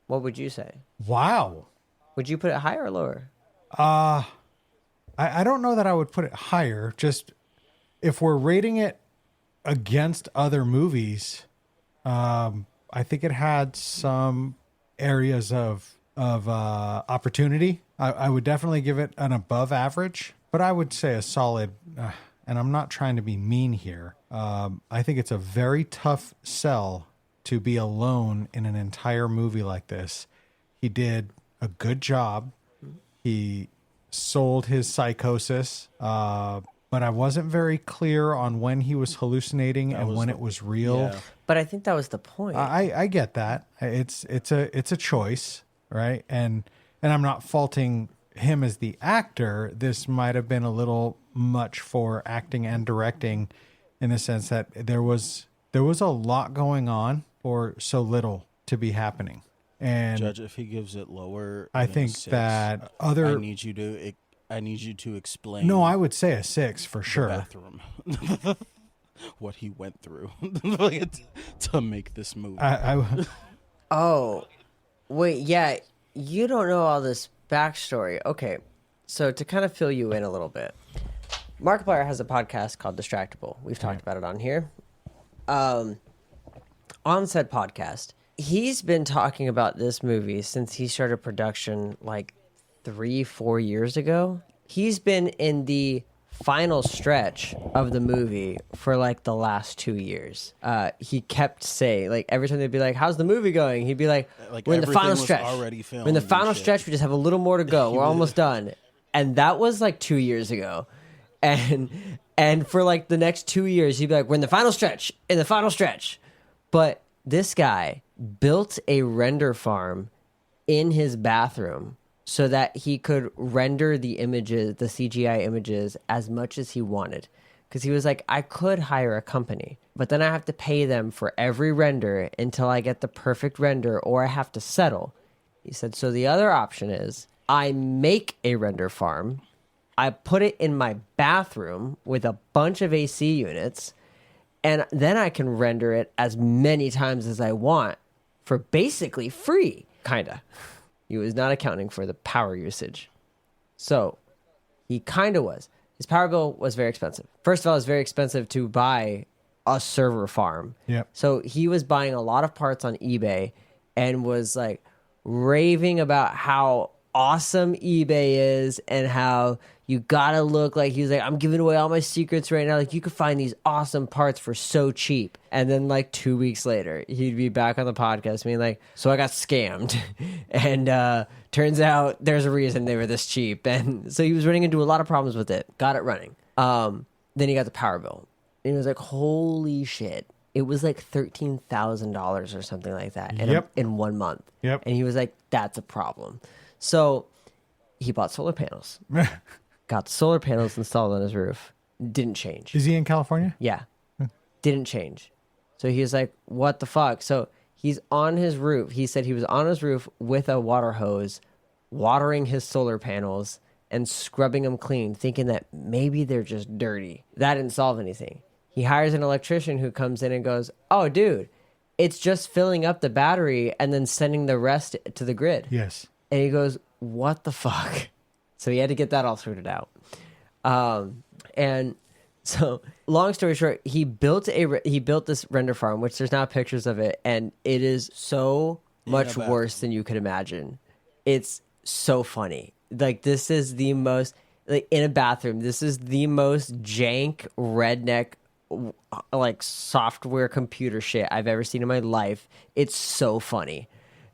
What would you say? Wow. Would you put it higher or lower? I don't know that I would put it higher. Just if we're rating it against other movies, I think it had some areas of opportunity. I would definitely give it an above average, but I would say a solid. And I'm not trying to be mean here. I think it's a very tough sell to be alone in an entire movie like this. He did a good job. He sold his psychosis, but I wasn't very clear on when he was hallucinating and when it was real. Yeah. But I think that was the point. I get that. It's a choice, right? And I'm not faulting him as the actor. This might have been a little much for acting and directing, in the sense that there was a lot going on for so little to be happening. And Judge, if he gives it lower, I than a think 6, that I other. need you to explain. No, I would say a 6 for the sure. bathroom. What he went through to make this movie. Oh, wait, yeah, you don't know all this backstory. Okay, so to kind of fill you in a little bit, Markiplier has a podcast called Distractable. We've talked about it on here. On said podcast, he's been talking about this movie since he started production like 3-4 years ago. He's been in the final stretch of the movie for like the last 2 years. He kept saying, like, every time they'd be like, "How's the movie going?" He'd be like, "We're in the final everything was stretch. already filmed We're in the and final shit." stretch. We just have a little more to go. We're almost done." And that was like 2 years ago. And for like the next 2 years, he'd be like, "We're in the final stretch, in the final stretch." But this guy built a render farm in his bathroom so that he could render the images, the CGI images, as much as he wanted. Because he was like, I could hire a company, but then I have to pay them for every render until I get the perfect render, or I have to settle. He said, so the other option is I make a render farm, I put it in my bathroom with a bunch of AC units, and then I can render it as many times as I want for basically free, kinda. He was not accounting for the power usage. So he kind of was. His power bill was very expensive. First of all, it was very expensive to buy a server farm. Yep. So he was buying a lot of parts on eBay and was like raving about how awesome eBay is and how you gotta look like, he was like, I'm giving away all my secrets right now. Like, you could find these awesome parts for so cheap. And then like 2 weeks later, he'd be back on the podcast being like, so I got scammed. And turns out there's a reason they were this cheap. And so he was running into a lot of problems with it. Got it running. Then he got the power bill. And he was like, holy shit. It was like $13,000 or something like that in 1 month. Yep. And he was like, that's a problem. So he bought solar panels. Got solar panels installed on his roof. Didn't change. Is he in California? Yeah. Didn't change. So he was like, what the fuck? So he's on his roof. He said he was on his roof with a water hose, watering his solar panels and scrubbing them clean, thinking that maybe they're just dirty. That didn't solve anything. He hires an electrician who comes in and goes, oh, dude, it's just filling up the battery and then sending the rest to the grid. Yes. And he goes, what the fuck? So he had to get that all sorted out. And so, long story short, he built this render farm, which there's now pictures of it, and it is so much worse than you could imagine. It's so funny. Like, this is the most, like, in a bathroom, this is the most jank redneck, like, software computer shit I've ever seen in my life. It's so funny.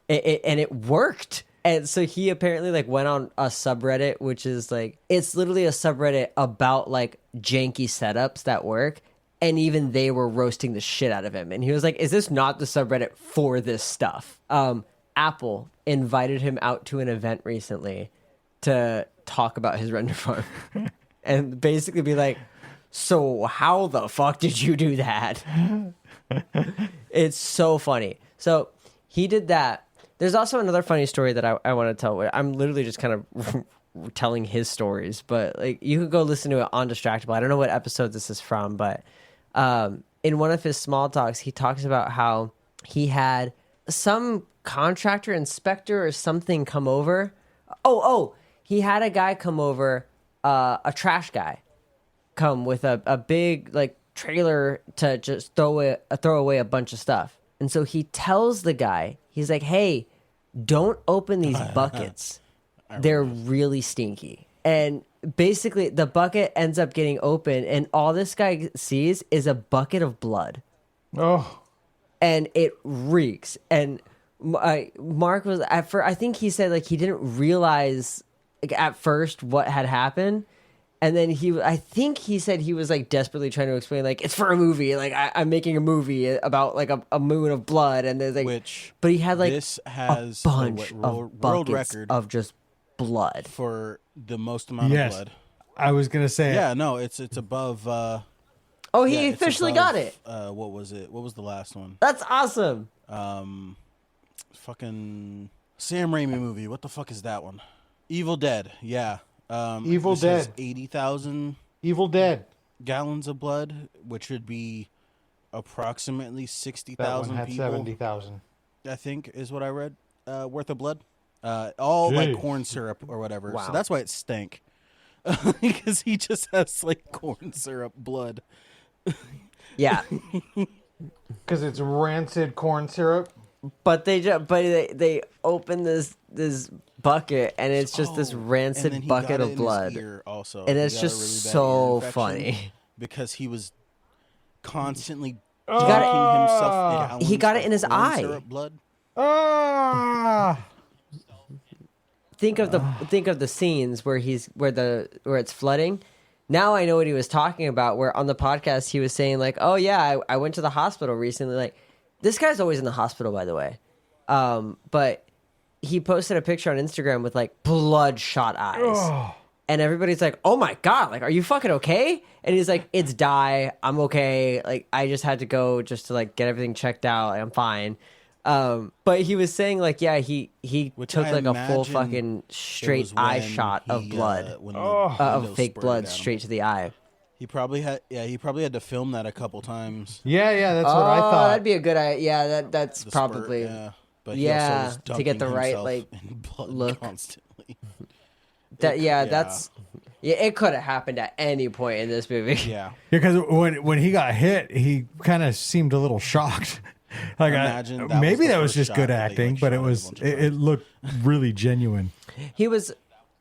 And it worked. And so he apparently like went on a subreddit, which is like, it's literally a subreddit about like janky setups that work. And even they were roasting the shit out of him. And he was like, is this not the subreddit for this stuff? Apple invited him out to an event recently to talk about his render farm and basically be like, so how the fuck did you do that? It's so funny. So he did that. There's also another funny story that I want to tell. I'm literally just kind of telling his stories, but like you could go listen to it on Distractable. I don't know what episode this is from, but in one of his small talks, he talks about how he had some contractor, inspector, or something come over. He had a guy come over, a trash guy, come with a big like trailer to just throw away a bunch of stuff. And so he tells the guy, he's like, "Hey, don't open these buckets. They're really stinky." And basically, the bucket ends up getting open, and all this guy sees is a bucket of blood. Oh. And it reeks. And Mark was at first, I think he said like he didn't realize like, at first what had happened. And then I think he said he was like desperately trying to explain like it's for a movie, like I'm making a movie about like a moon of blood, and there's like, but he had like this has a bunch world of buckets record of just blood for the most amount of blood. I was gonna say, yeah, no, it's above. He officially got it. What was it? What was the last one? That's awesome. Fucking Sam Raimi movie. What the fuck is that one? Evil Dead. Yeah. Evil Dead. 80,000 Evil Dead gallons of blood, which would be approximately 60,000 people. 70,000. I think is what I read. Worth of blood. All like corn syrup or whatever. Wow. So that's why it stank. Because he just has like corn syrup blood. Yeah. Because it's rancid corn syrup. But they open this bucket, and it's just this rancid bucket of blood. Also, and it's just really so funny because he was constantly got himself. He got it in his eye. Blood. Think of the scenes where it's flooding. Now I know what he was talking about. Where on the podcast he was saying like, "Oh yeah, I went to the hospital recently." Like, this guy's always in the hospital, by the way. But he posted a picture on Instagram with like bloodshot eyes. And everybody's like, "Oh my God, like, are you fucking okay?" And he's like, "It's dye. I'm okay. Like, I just had to go just to like get everything checked out. Like, I'm fine." But he was saying like, yeah, he took like a full fucking straight eye shot of blood, of fake blood straight to the eye. He probably had to film that a couple times. Yeah, that's what I thought. That'd be a good idea. Yeah, that's probably. Spurt, but he also was to get the right like look constantly. That's it could have happened at any point in this movie. Yeah, because when he got hit, he kind of seemed a little shocked. Like maybe that was just good acting, but it looked really genuine.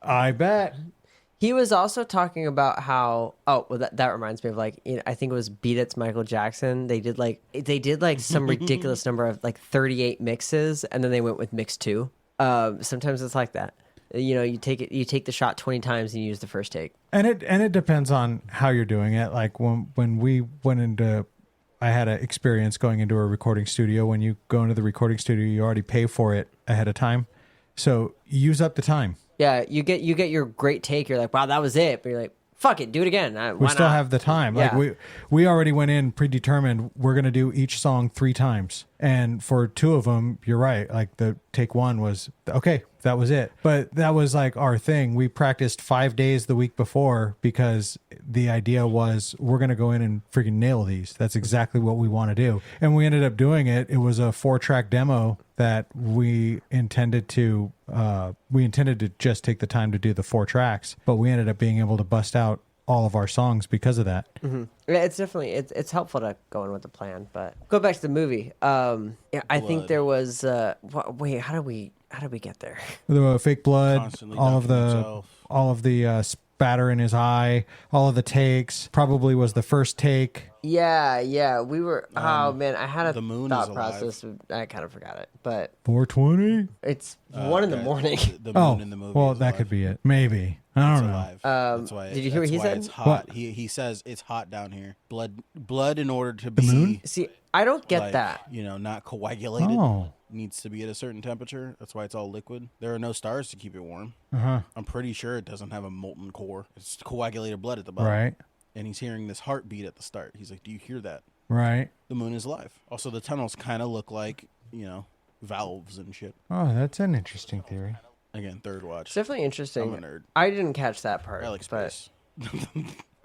I bet. He was also talking about how that reminds me of like, you know, I think it was Beat It's Michael Jackson. They did like some ridiculous number of like 38 mixes, and then they went with mix 2. Sometimes it's like that. You know, you take the shot 20 times and you use the first take. And it depends on how you're doing it. Like when we went into, I had an experience going into a recording studio. When you go into the recording studio, you already pay for it ahead of time, so use up the time. Yeah, you get your great take. You're like, wow, that was it. But you're like, fuck it, do it again. We still have the time. Yeah. Like we already went in predetermined. We're gonna do each song 3 times, and for 2 of them, you're right. Like the take 1 was okay. That was it. But that was like our thing. We practiced 5 days the week before because the idea was we're going to go in and freaking nail these. That's exactly what we want to do. And we ended up doing it. It was a 4-track demo that we intended to just take the time to do the 4 tracks, but we ended up being able to bust out all of our songs because of that. Mm-hmm. Yeah, it's definitely it's helpful to go in with the plan. But go back to the movie. I think there was wait, how did we get there? The fake blood, all of the spatter in his eye, all of the takes. Probably was the first take. Yeah, we were. Oh man, I had a the moon thought is process. I kind of forgot it, but 4:20. It's 1 in the morning. The moon in the movie. Well, that could be it. Maybe. I don't know. Alive. That's why. Did you hear what he said? It's hot. He says it's hot down here. Blood in order to be the moon. See, I don't get like, that. You know, not coagulated. Oh. Needs to be at a certain temperature. That's why it's all liquid. There are no stars to keep it warm. Uh-huh. I'm pretty sure it doesn't have a molten core. It's coagulated blood at the bottom. Right. And he's hearing this heartbeat at the start. He's like, "Do you hear that?" Right. The moon is alive. Also, the tunnels kind of look like, you know, valves and shit. Oh, that's an interesting theory. Again, third watch. It's definitely interesting. I'm a nerd. I didn't catch that part. I like space. But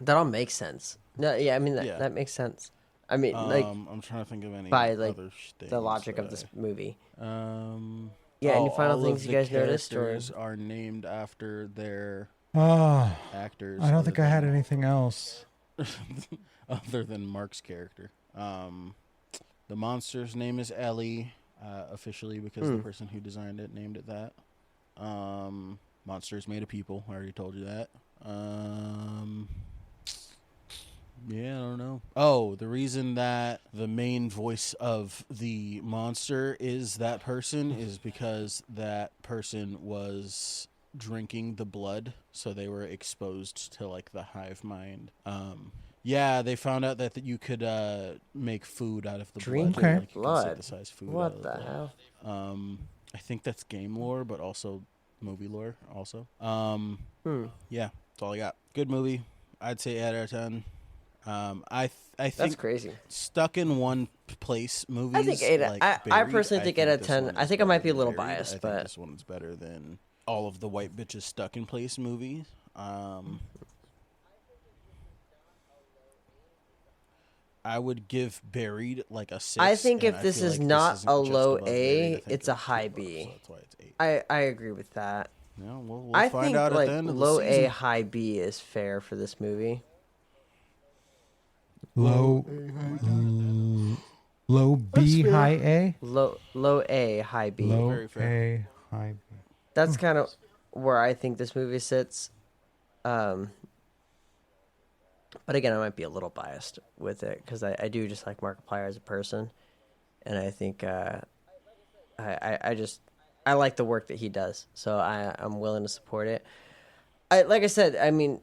that all makes sense. No, yeah, I mean that makes sense. I mean, I'm trying to think of any by like other things the logic of this movie. Yeah, any final all things of you guys the noticed? Or characters are named after their actors. I don't think I had anything else. Other than Mark's character. The monster's name is Ellie, officially because the person who designed it named it that. Monsters made of people. I already told you that. Yeah, I don't know. Oh, the reason that the main voice of the monster is that person is because that person was drinking the blood, so they were exposed to like the hive mind. Yeah, they found out that you could make food out of the Drink blood. okay. Like, you blood. can synthesize food What out of the blood. hell? I think that's game lore, but also movie lore. Also, yeah, that's all I got. Good movie. I'd say 8 out of 10. I think That's crazy. Stuck in one place movies. I think 8. Like I Buried, personally think 8 out of 10. I think I might be a little Buried. biased, I but think this one's better than all of the white bitches stuck in place movies. I would give Buried like a 6. I think if this is not a low Buried, A, it's a high B. So that's why it's 8. I agree with that. Yeah, we'll I find think out like at the end of low the A, season. high B is fair for this movie. Low B, high A? Low A, high B. Low Very fair. A, high B. That's kind of where I think this movie sits. But again, I might be a little biased with it because I do just like Markiplier as a person, and I think I like the work that he does, so I'm willing to support it. Like I said, I mean,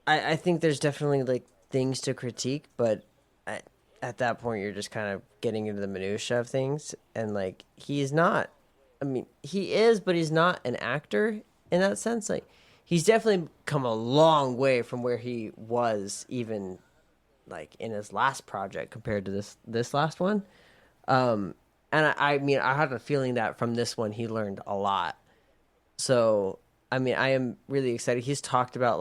I think there's definitely like things to critique, but at that point you're just kind of getting into the minutia of things, and like he's not. I mean, he is, but he's not an actor in that sense. Like, he's definitely come a long way from where he was, even like in his last project compared to this last one. And I mean, I have a feeling that from this one he learned a lot. So, I mean, I am really excited. He's talked about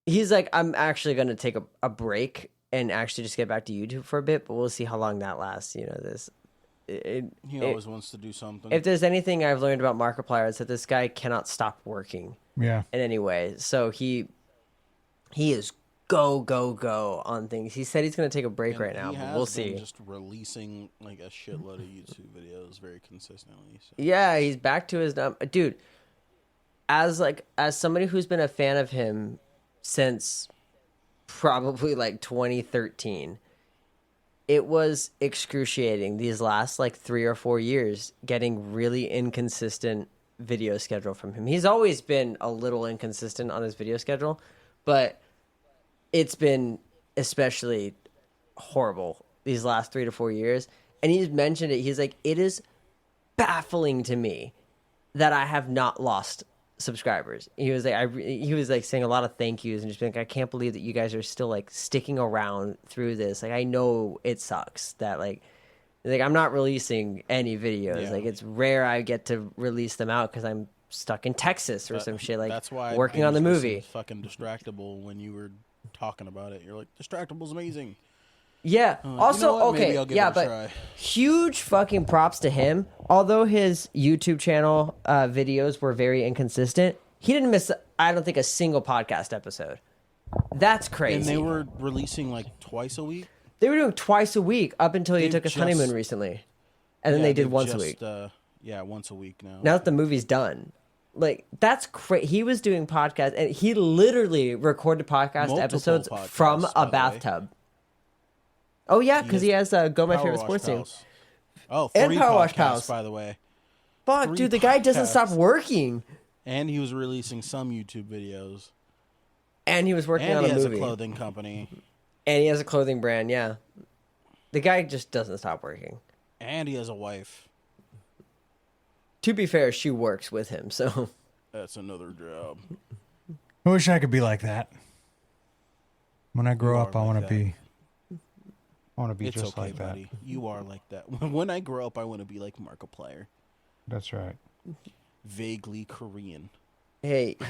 he's like, I'm actually going to take a break and actually just get back to YouTube for a bit, but we'll see how long that lasts. You know, He always wants to do something. If there's anything I've learned about Markiplier, it's that this guy cannot stop working. Yeah. In any way. So he is go on things. He said he's going to take a break right now, but we'll see. Just releasing like a shitload of YouTube videos very consistently. So. Yeah, he's back to his dude. As somebody who's been a fan of him since probably like 2013, it was excruciating these last like 3 or 4 years getting really inconsistent video schedule from him. He's always been a little inconsistent on his video schedule, but it's been especially horrible these last 3 to 4 years. And he's mentioned it. He's like, it is baffling to me that I have not lost subscribers. He was like saying a lot of thank yous and just being like, I can't believe that you guys are still like sticking around through this. Like, I know it sucks that like I'm not releasing any videos. Yeah. Like, it's rare I get to release them out because I'm stuck in Texas or some shit. Like, that's why working on the movie. Fucking Distractable when you were talking about it. You're like, Distractable's amazing. Yeah. Also, you know okay. Yeah, but huge fucking props to him. Although his YouTube channel videos were very inconsistent, he didn't miss, I don't think, a single podcast episode. That's crazy. And they were releasing like twice a week? They were doing twice a week up until he took his honeymoon recently. And then they did once a week. Yeah, once a week now. Now that the movie's done. Like, that's crazy. He was doing podcasts, and he literally recorded podcast episodes from a bathtub. Oh, yeah, because he has Go My Favorite Sports Team. Oh, and 3 Power Wash podcasts, Pals. by the way. Fuck, 3 dude, the guy doesn't stop working. And he was releasing some YouTube videos. And he was working on a movie. And he has a clothing company. And he has a clothing brand, yeah. The guy just doesn't stop working. And he has a wife. To be fair, she works with him, so. That's another job. I wish I could be like that. When I grow up, I want to be. I want to be just like that. Buddy. You are like that. When I grow up, I want to be like Markiplier. That's right. Vaguely Korean. Hey, he's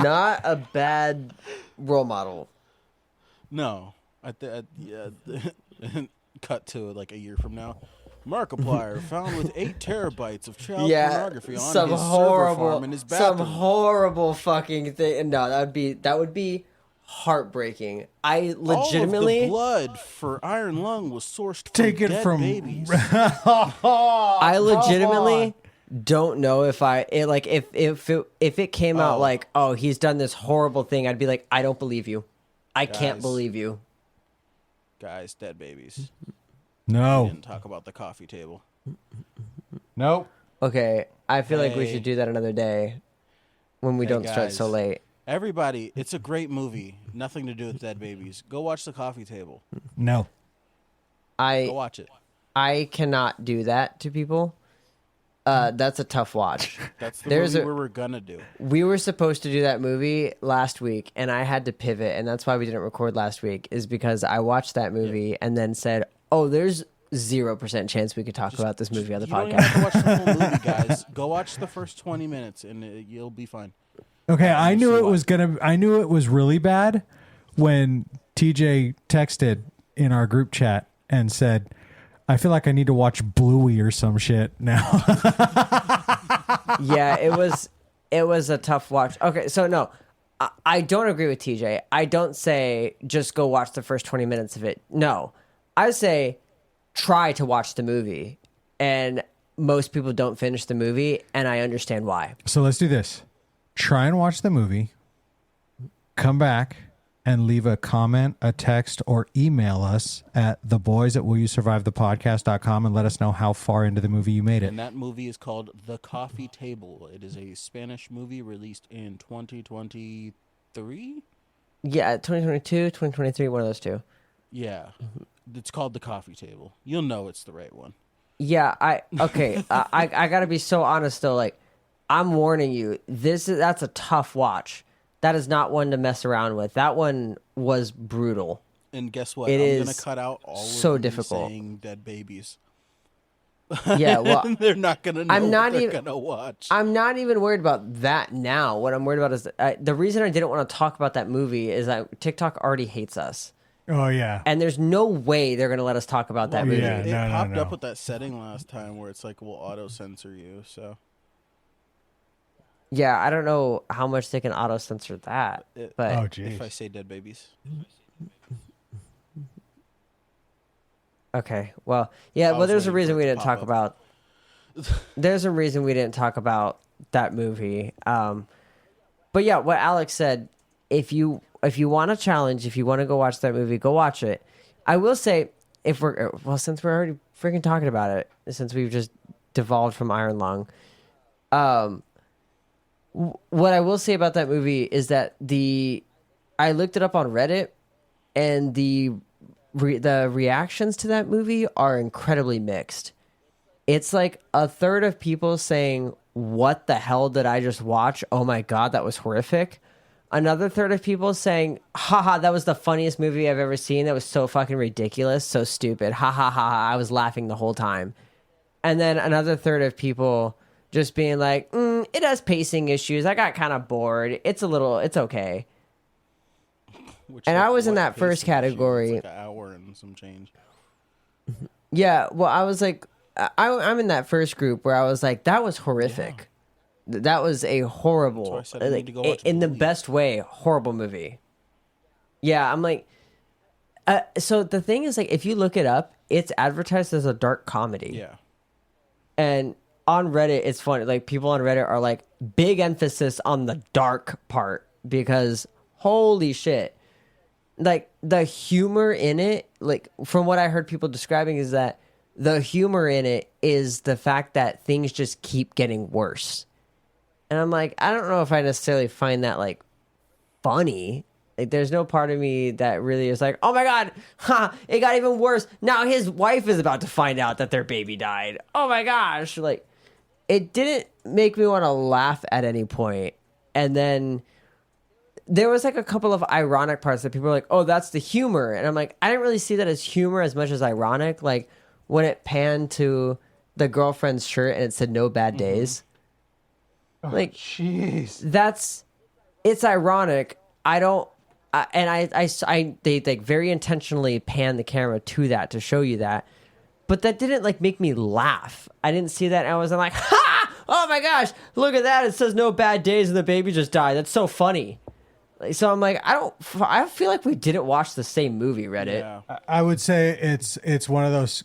not a bad role model No. Yeah. Cut to like a year from now. Markiplier found with 8 terabytes of child pornography on his server farm in his bathroom. Some horrible fucking thing. No, that would be heartbreaking. I legitimately all of the blood for Iron Lung was sourced from dead babies. I legitimately don't know if if it came out like, oh, he's done this horrible thing, I'd be like, I don't believe you. I can't believe you. Guys, dead babies. No. We didn't talk about the coffee table. Nope. Okay, I feel like we should do that another day when we don't start so late. Everybody, it's a great movie. Nothing to do with dead babies. Go watch The Coffee Table. No. Go watch it. I cannot do that to people. That's a tough watch. That's the movie we're going to do. We were supposed to do that movie last week, and I had to pivot, and that's why we didn't record last week, is because I watched that movie and then said, oh, there's 0% chance we could talk about this movie on the podcast. You don't have to watch the whole movie, guys. Go watch the first 20 minutes, and you'll be fine. Okay, I knew it was really bad when TJ texted in our group chat and said, I feel like I need to watch Bluey or some shit now. Yeah, it was a tough watch. Okay, so no, I don't agree with TJ. I don't say just go watch the first 20 minutes of it. No, I say try to watch the movie. And most people don't finish the movie, and I understand why. So let's do this. Try and watch the movie, come back, and leave a comment, a text, or email us at theboys@willyousurvivethepodcast.com and let us know how far into the movie you made it. And that movie is called The Coffee Table. It is a Spanish movie released in 2023? Yeah, 2022, 2023, one of those two. Yeah. It's called The Coffee Table. You'll know it's the right one. Yeah, I got to be so honest, though. Like, I'm warning you, that's a tough watch. That is not one to mess around with. That one was brutal. And guess what? I'm going to cut out all so of difficult. Saying dead babies. Yeah, well, they're not going to know what they're going to watch. I'm not even worried about that now. What I'm worried about is the reason I didn't want to talk about that movie is that TikTok already hates us. Oh, yeah. And there's no way they're going to let us talk about that movie. Yeah, it no, popped up with that setting last time where it's like, we'll auto-censor you, so... Yeah, I don't know how much they can auto-censor that. But if I say dead babies. Okay, well, yeah, well, there's a reason we didn't talk about... There's a reason we didn't talk about that movie. But yeah, what Alex said, if you want a challenge, if you want to go watch that movie, go watch it. I will say, since we're already freaking talking about it, since we've just devolved from Iron Lung, what I will say about that movie is that I looked it up on Reddit, and the reactions to that movie are incredibly mixed. It's like a third of people saying, "What the hell did I just watch? Oh my god, that was horrific." Another third of people saying, haha, that was the funniest movie I've ever seen. That was so fucking ridiculous, so stupid. Ha ha ha ha, I was laughing the whole time. And then another third of people just being like, it has pacing issues. I got kind of bored. It's okay. And I was in that first category. It's like an hour and some change. Yeah, well, I was like, I'm in that first group where I was like, that was horrific. Yeah. That was a horrible, in the best way, horrible movie. Yeah, I'm like, so the thing is, like, if you look it up, it's advertised as a dark comedy. Yeah. And on Reddit, it's funny. Like, people on Reddit are like, big emphasis on the dark part because holy shit. Like, the humor in it, like, from what I heard people describing is that the humor in it is the fact that things just keep getting worse. And I'm like, I don't know if I necessarily find that, like, funny. Like, there's no part of me that really is like, oh my god, it got even worse. Now his wife is about to find out that their baby died. Oh my gosh. Like, it didn't make me want to laugh at any point. And then there was, like, a couple of ironic parts that people were like, oh, that's the humor. And I'm like, I didn't really see that as humor as much as ironic. Like, when it panned to the girlfriend's shirt and it said no bad days. Oh, like, jeez, it's ironic. I don't They like very intentionally pan the camera to that to show you that, but that didn't like make me laugh. I didn't see that, and I wasn't like, ha! Oh my gosh, look at that! It says no bad days, and the baby just died. That's so funny. So I'm like, I feel like we didn't watch the same movie, Reddit. Yeah. I would say it's one of those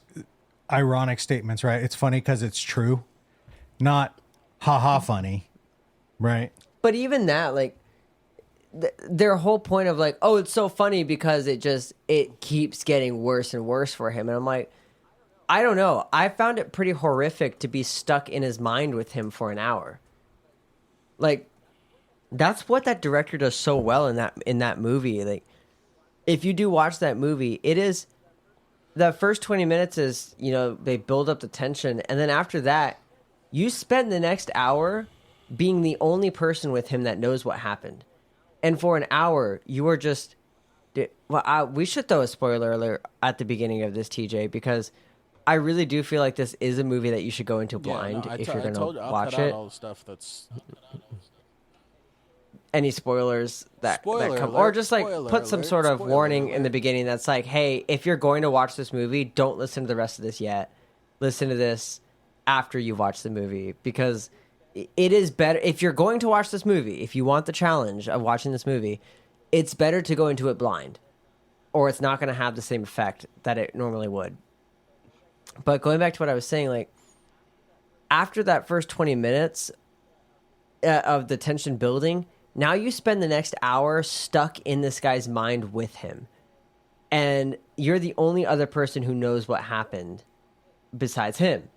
ironic statements, right? It's funny because it's true, not haha funny, right? But even that, like, their whole point of like, oh, it's so funny because it keeps getting worse and worse for him. And I'm like, I don't know. I found it pretty horrific to be stuck in his mind with him for an hour. Like, that's what that director does so well in that movie. Like, if you do watch that movie, it is the first 20 minutes is, they build up the tension, and then after that, you spend the next hour being the only person with him that knows what happened. And for an hour, you are just... Well, we should throw a spoiler alert at the beginning of this, TJ, because I really do feel like this is a movie that you should go into blind if you're going to watch it. All the stuff that's... Any spoilers that come, or just like put some sort of warning in the beginning that's like, hey, if you're going to watch this movie, don't listen to the rest of this yet. Listen to this after you watch the movie, because it is better if you're going to watch this movie. If you want the challenge of watching this movie, it's better to go into it blind, or it's not going to have the same effect that it normally would. But going back to what I was saying, like after that first 20 minutes of the tension building, now you spend the next hour stuck in this guy's mind with him. And you're the only other person who knows what happened besides him.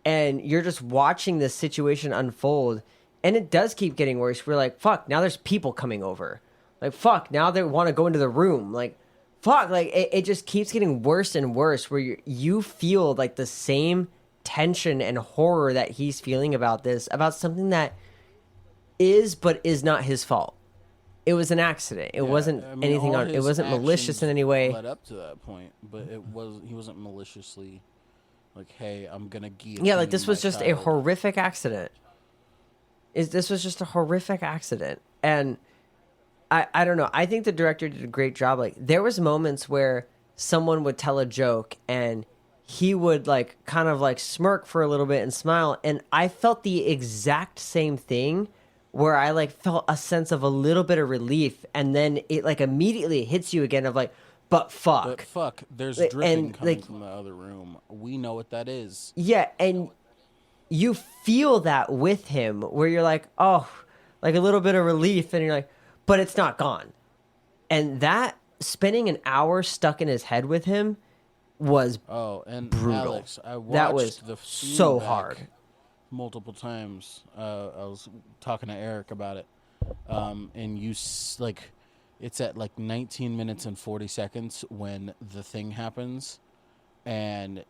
And you're just watching this situation unfold. And it does keep getting worse. We're like, fuck, now there's people coming over. Like, fuck, now they want to go into the room. Like, fuck, like it just keeps getting worse and worse, where you feel like the same tension and horror that he's feeling about this, about something that is but is not his fault. It was an accident. It wasn't anything on. It wasn't malicious in any way. Led up to that point, but he wasn't maliciously like, "Hey, I'm gonna guillotine." Yeah, like this was just child. a horrific accident. This was just a horrific accident, and I don't know. I think the director did a great job. Like there was moments where someone would tell a joke and he would like kind of like smirk for a little bit and smile, and I felt the exact same thing. Where I like felt a sense of a little bit of relief, and then it like immediately hits you again of like, but fuck. But fuck, there's dripping coming from the other room. We know what that is. Yeah, and you feel that with him, where you're like, oh, like a little bit of relief, and you're like, but it's not gone. And that spending an hour stuck in his head with him was brutal. Alex, I watched that was the so hard. Multiple times. I was talking to Eric about it, and like it's at like 19 minutes and 40 seconds when the thing happens, and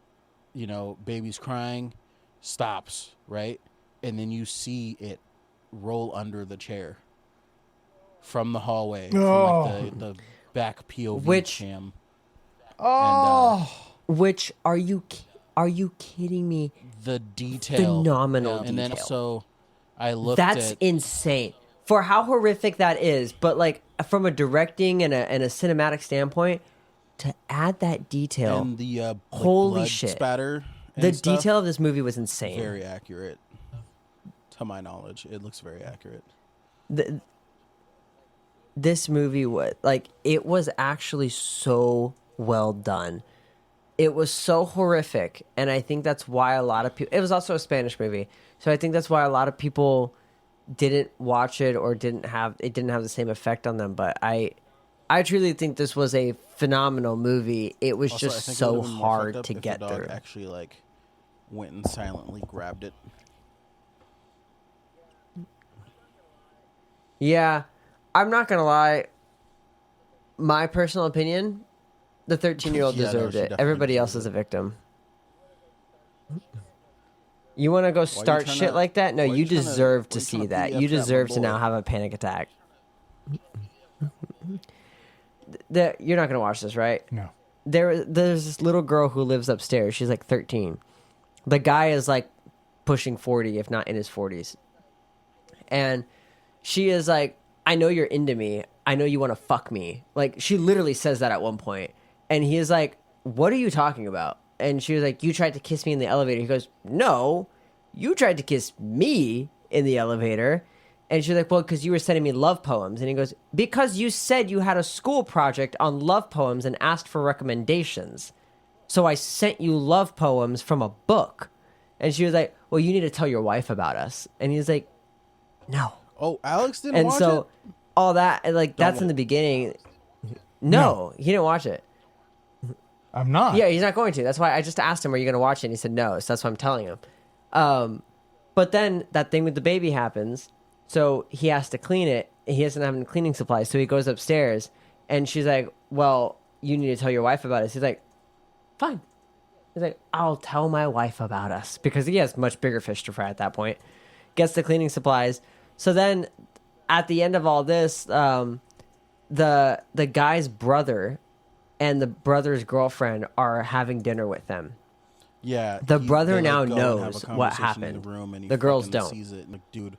baby's crying, stops, right, and then you see it roll under the chair from the hallway, from like the back POV cam. Which are you kidding me? The detail. Phenomenal detail. And then so I looked That's insane. For how horrific that is, but like from a directing and a cinematic standpoint, to add that detail. And the holy blood shit. spatter. The detail of this movie was insane. Very accurate. To my knowledge, it looks very accurate. This movie was like, it was actually so well done. It was so horrific, and I think that's why a lot of people... It was also a Spanish movie, so I think that's why a lot of people didn't watch it or didn't have the same effect on them. But I truly think this was a phenomenal movie. It was also, just so hard to get the dog through. Actually, like, went and silently grabbed it. Yeah, I'm not gonna lie. My personal opinion, the 13-year-old deserved it. Everybody else is a victim. You want to go start shit like that? No, you deserve to see that. You deserve to now have a panic attack. You're not gonna watch this, right? No. There's this little girl who lives upstairs. She's like 13. The guy is like pushing 40, if not in his 40s. And she is like, I know you're into me. I know you want to fuck me. Like, she literally says that at one point. And he is like, what are you talking about? And she was like, you tried to kiss me in the elevator. He goes, no, you tried to kiss me in the elevator. And she's like, well, because you were sending me love poems. And he goes, because you said you had a school project on love poems and asked for recommendations. So I sent you love poems from a book. And she was like, well, you need to tell your wife about us. And he's like, no. Oh, Alex didn't watch it? And so all that, like, that's in the beginning. No, he didn't watch it. I'm not. Yeah, he's not going to. That's why I just asked him, are you going to watch it? And he said no. So that's why I'm telling him. But then that thing with the baby happens. So he has to clean it. He doesn't have any cleaning supplies. So he goes upstairs. And she's like, well, you need to tell your wife about us. He's like, fine. He's like, I'll tell my wife about us. Because he has much bigger fish to fry at that point. Gets the cleaning supplies. So then at the end of all this, the guy's brother and the brother's girlfriend are having dinner with them. Yeah. The brother now knows what happened. The girls don't. Sees it and like, dude,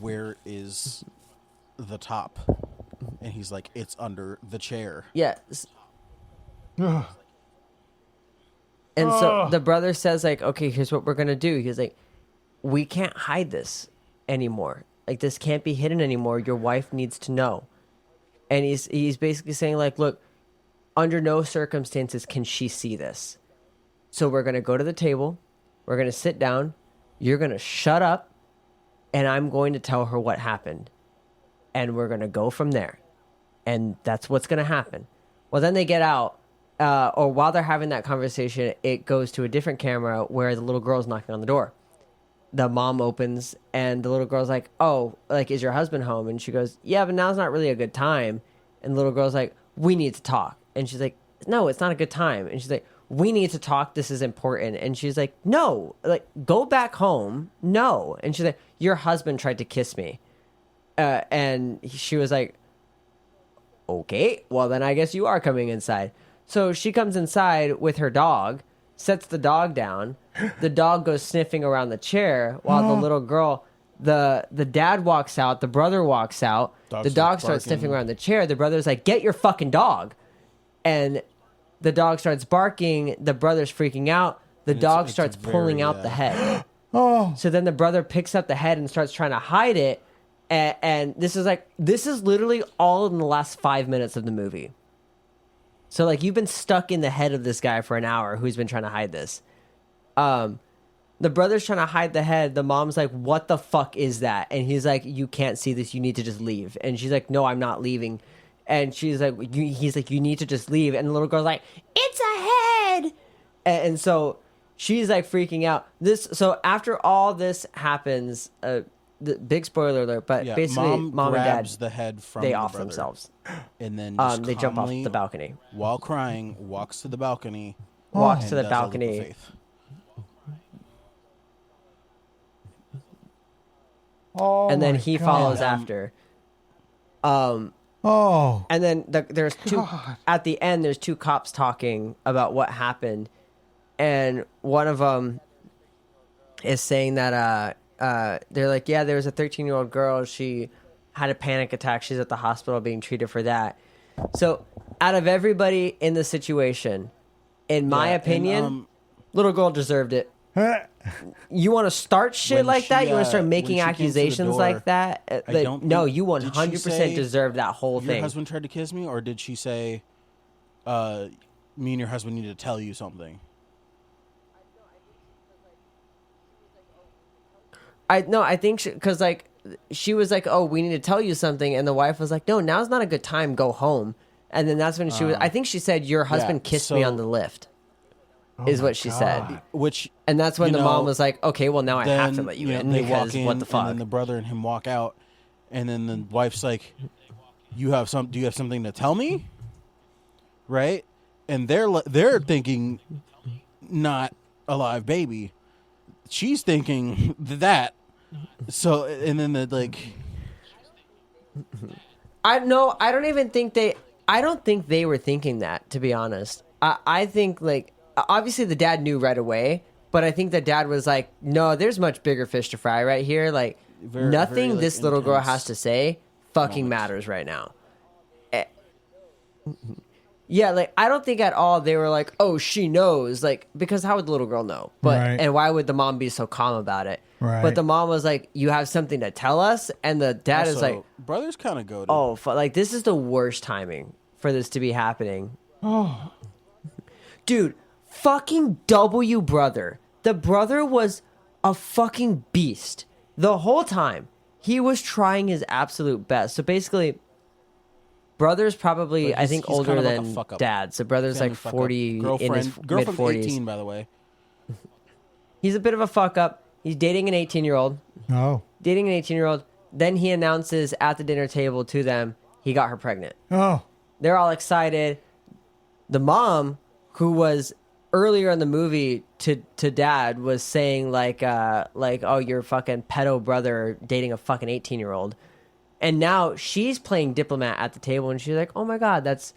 where is the top? And he's like, it's under the chair. Yes. And so the brother says, like, okay, here's what we're going to do. He's like, we can't hide this anymore. Like, this can't be hidden anymore. Your wife needs to know. And he's basically saying, like, look, under no circumstances can she see this. So we're going to go to the table. We're going to sit down. You're going to shut up. And I'm going to tell her what happened. And we're going to go from there. And that's what's going to happen. Well, then they get out. Or while they're having that conversation, it goes to a different camera where the little girl's knocking on the door. The mom opens, and the little girl's like, oh, like, is your husband home? And she goes, yeah, but now's not really a good time. And the little girl's like, we need to talk. And she's like, no, it's not a good time. And she's like, we need to talk. This is important. And she's like, no, like, go back home. No. And she's like, your husband tried to kiss me. And she was like, okay, well, then I guess you are coming inside. So she comes inside with her dog, sets the dog down. The dog goes sniffing around the chair while the little girl, the dad walks out, the brother walks out. The dog starts sniffing around the chair. The brother's like, get your fucking dog. And the dog starts barking. The brother's freaking out. The dog starts pulling out the head. So then the brother picks up the head and starts trying to hide it. And this is literally all in the last 5 minutes of the movie. So, like, you've been stuck in the head of this guy for an hour who's been trying to hide this. The brother's trying to hide the head. The mom's like, what the fuck is that? And he's like, you can't see this. You need to just leave. And she's like, no, I'm not leaving. And she's like, he's like, you need to just leave. And the little girl's like, it's a head. And so she's like freaking out. So after all this happens, the big spoiler alert, but basically mom and dad, the head from they the off brother, themselves. and then they jump off the balcony while crying, walks to the balcony, walks to the balcony. And then he follows after. And then there's two at the end. There's two cops talking about what happened, and one of them is saying that they're like, yeah, there was a 13-year-old girl. She had a panic attack. She's at the hospital being treated for that. So out of everybody in the situation, in my opinion, little girl deserved it. You want to start shit like that? You want to start making accusations like that? No, you 100% deserve that whole thing. Your husband tried to kiss me, or did she say, me and your husband need to tell you something? I think because she was like, oh, we need to tell you something, and the wife was like, no, now's not a good time, go home. And then that's when she was, I think she said, your husband kissed me on the lift, is what she said. And that's when the mom was like, okay, well, now I have to let you in, because what the fuck. And then the brother and him walk out, and then the wife's like, do you have something to tell me? Right? And they're thinking not a live baby. She's thinking that. So, and then I don't think they were thinking that, to be honest. I think obviously the dad knew right away, but I think the dad was like, no, there's much bigger fish to fry right here. Nothing this little girl has to say fucking matters right now. Yeah, like I don't think at all they were like, "Oh, she knows," like because how would the little girl know? But Right. and why would the mom be so calm about it? Right. But the mom was like, "You have something to tell us," and the dad is like, brothers kind of goaded. "Oh, like this is the worst timing for this to be happening." Oh, dude, fucking W brother. The brother was a fucking beast the whole time. He was trying his absolute best. So basically. Brother's probably, I think, older kind of than like dad. So brother's like 40 in his mid-40s. 18, by the way. He's a bit of a fuck up. He's dating an 18-year-old. oh, Dating an 18-year-old. Then he announces at the dinner table to them he got her pregnant. oh. They're all excited. The mom, who was earlier in the movie to dad, was saying like, oh, your fucking pedo brother dating a fucking 18-year-old. And now she's playing diplomat at the table, and she's like, "Oh my god, that's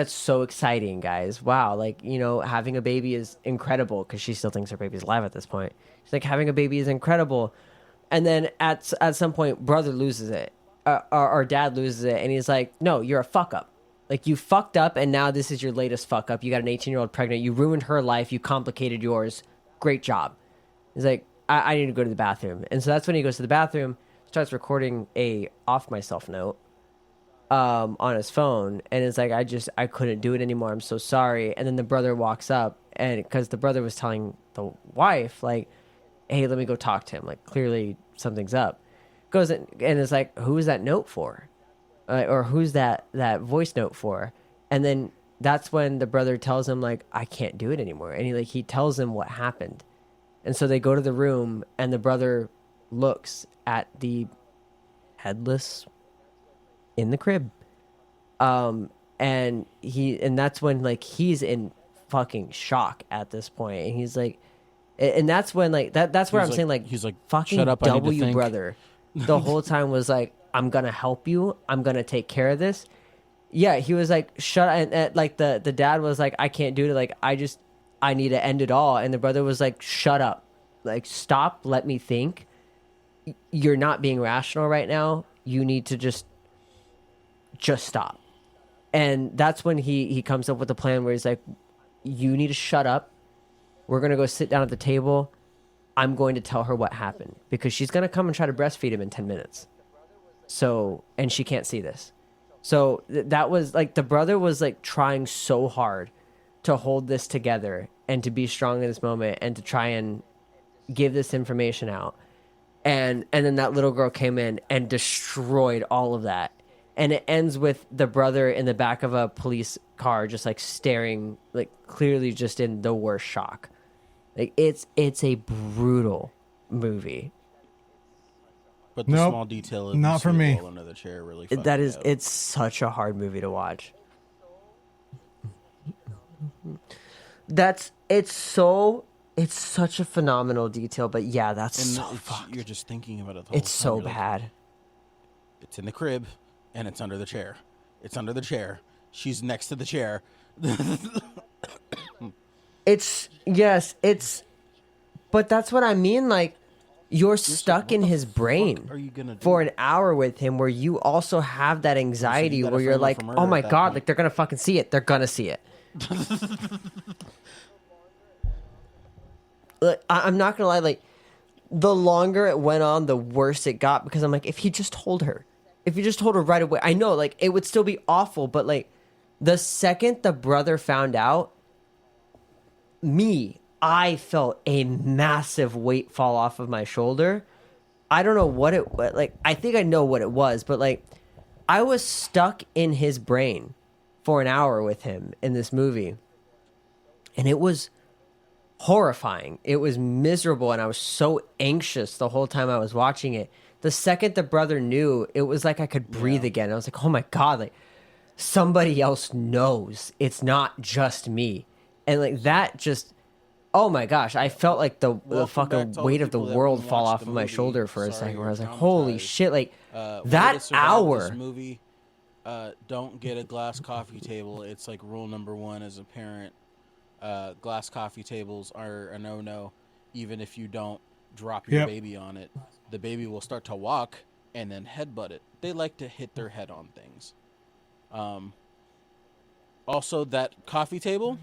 so exciting, guys! Wow, like having a baby is incredible," because she still thinks her baby's alive at this point. She's like, "Having a baby is incredible," and then at some point, brother loses it, or dad loses it, and he's like, "No, you're a fuck up. Like you fucked up, and now this is your latest fuck up. You got an 18-year-old pregnant. You ruined her life. You complicated yours. Great job." He's like, I need to go to the bathroom," and so that's when he goes to the bathroom. Starts recording a off myself note on his phone, and it's like I couldn't do it anymore, I'm so sorry. And then the brother walks up, and because the brother was telling the wife like, "Hey, let me go talk to him, like clearly something's up." Goes in, and it's like, "Who is that note for?" Or who's that voice note for? And then that's when the brother tells him like, "I can't do it anymore," and he tells him what happened. And so they go to the room, and the brother looks at the headless in the crib, and that's when like he's in fucking shock at this point, and he's like, and that's when like that's where I'm saying like he's like, fucking "Shut up, I need to W think." brother the whole time was like, "I'm gonna help you, I'm gonna take care of this." Yeah, he was like, "Shut up," and like the dad was like, "I can't do it, like I need to end it all," and the brother was like, "Shut up, like stop, let me think. You're not being rational right now. You need to just stop." And that's when he comes up with a plan where he's like, "You need to shut up. We're going to go sit down at the table. I'm going to tell her what happened because she's going to come and try to breastfeed him in 10 minutes. So, and she can't see this." So that was like, the brother was like trying so hard to hold this together and to be strong in this moment and to try and give this information out. And then that little girl came in and destroyed all of that. And it ends with the brother in the back of a police car just like staring, like clearly just in the worst shock. Like it's a brutal movie. But the small detail of not for me. Under the chair really That is, up. it's such a hard movie to watch. It's such a phenomenal detail, but yeah, that's so fucked. You're just thinking about it the whole It's so time. bad. It's in the crib, and it's under the chair. It's under the chair. She's next to the chair. But that's what I mean. Like, you're stuck in his brain for an hour with him, where you also have that anxiety where you're like, "Oh my god, like they're gonna fucking see it. They're gonna see it." Like, I'm not gonna lie, like the longer it went on, the worse it got, because I'm like, if he just told her right away, I know like it would still be awful, but like the second the brother found out, I felt a massive weight fall off of my shoulder. I don't know what it was, like I think I know what it was, but like I was stuck in his brain for an hour with him in this movie, and it was horrifying. It was miserable, and I was so anxious the whole time I was watching it. The second the brother knew, it was like I could breathe again. I was like, "Oh my god, like somebody else knows. It's not just me." And like that just, oh my gosh, I felt like the fucking weight of the world fall off of my shoulder for a second, where I was like, "Holy shit, like that hour." This movie, don't get a glass coffee table. It's like rule number 1 as a parent. Glass coffee tables are a no-no. Even if you don't drop your baby on it, the baby will start to walk and then headbutt it. They like to hit their head on things. Also, that coffee table,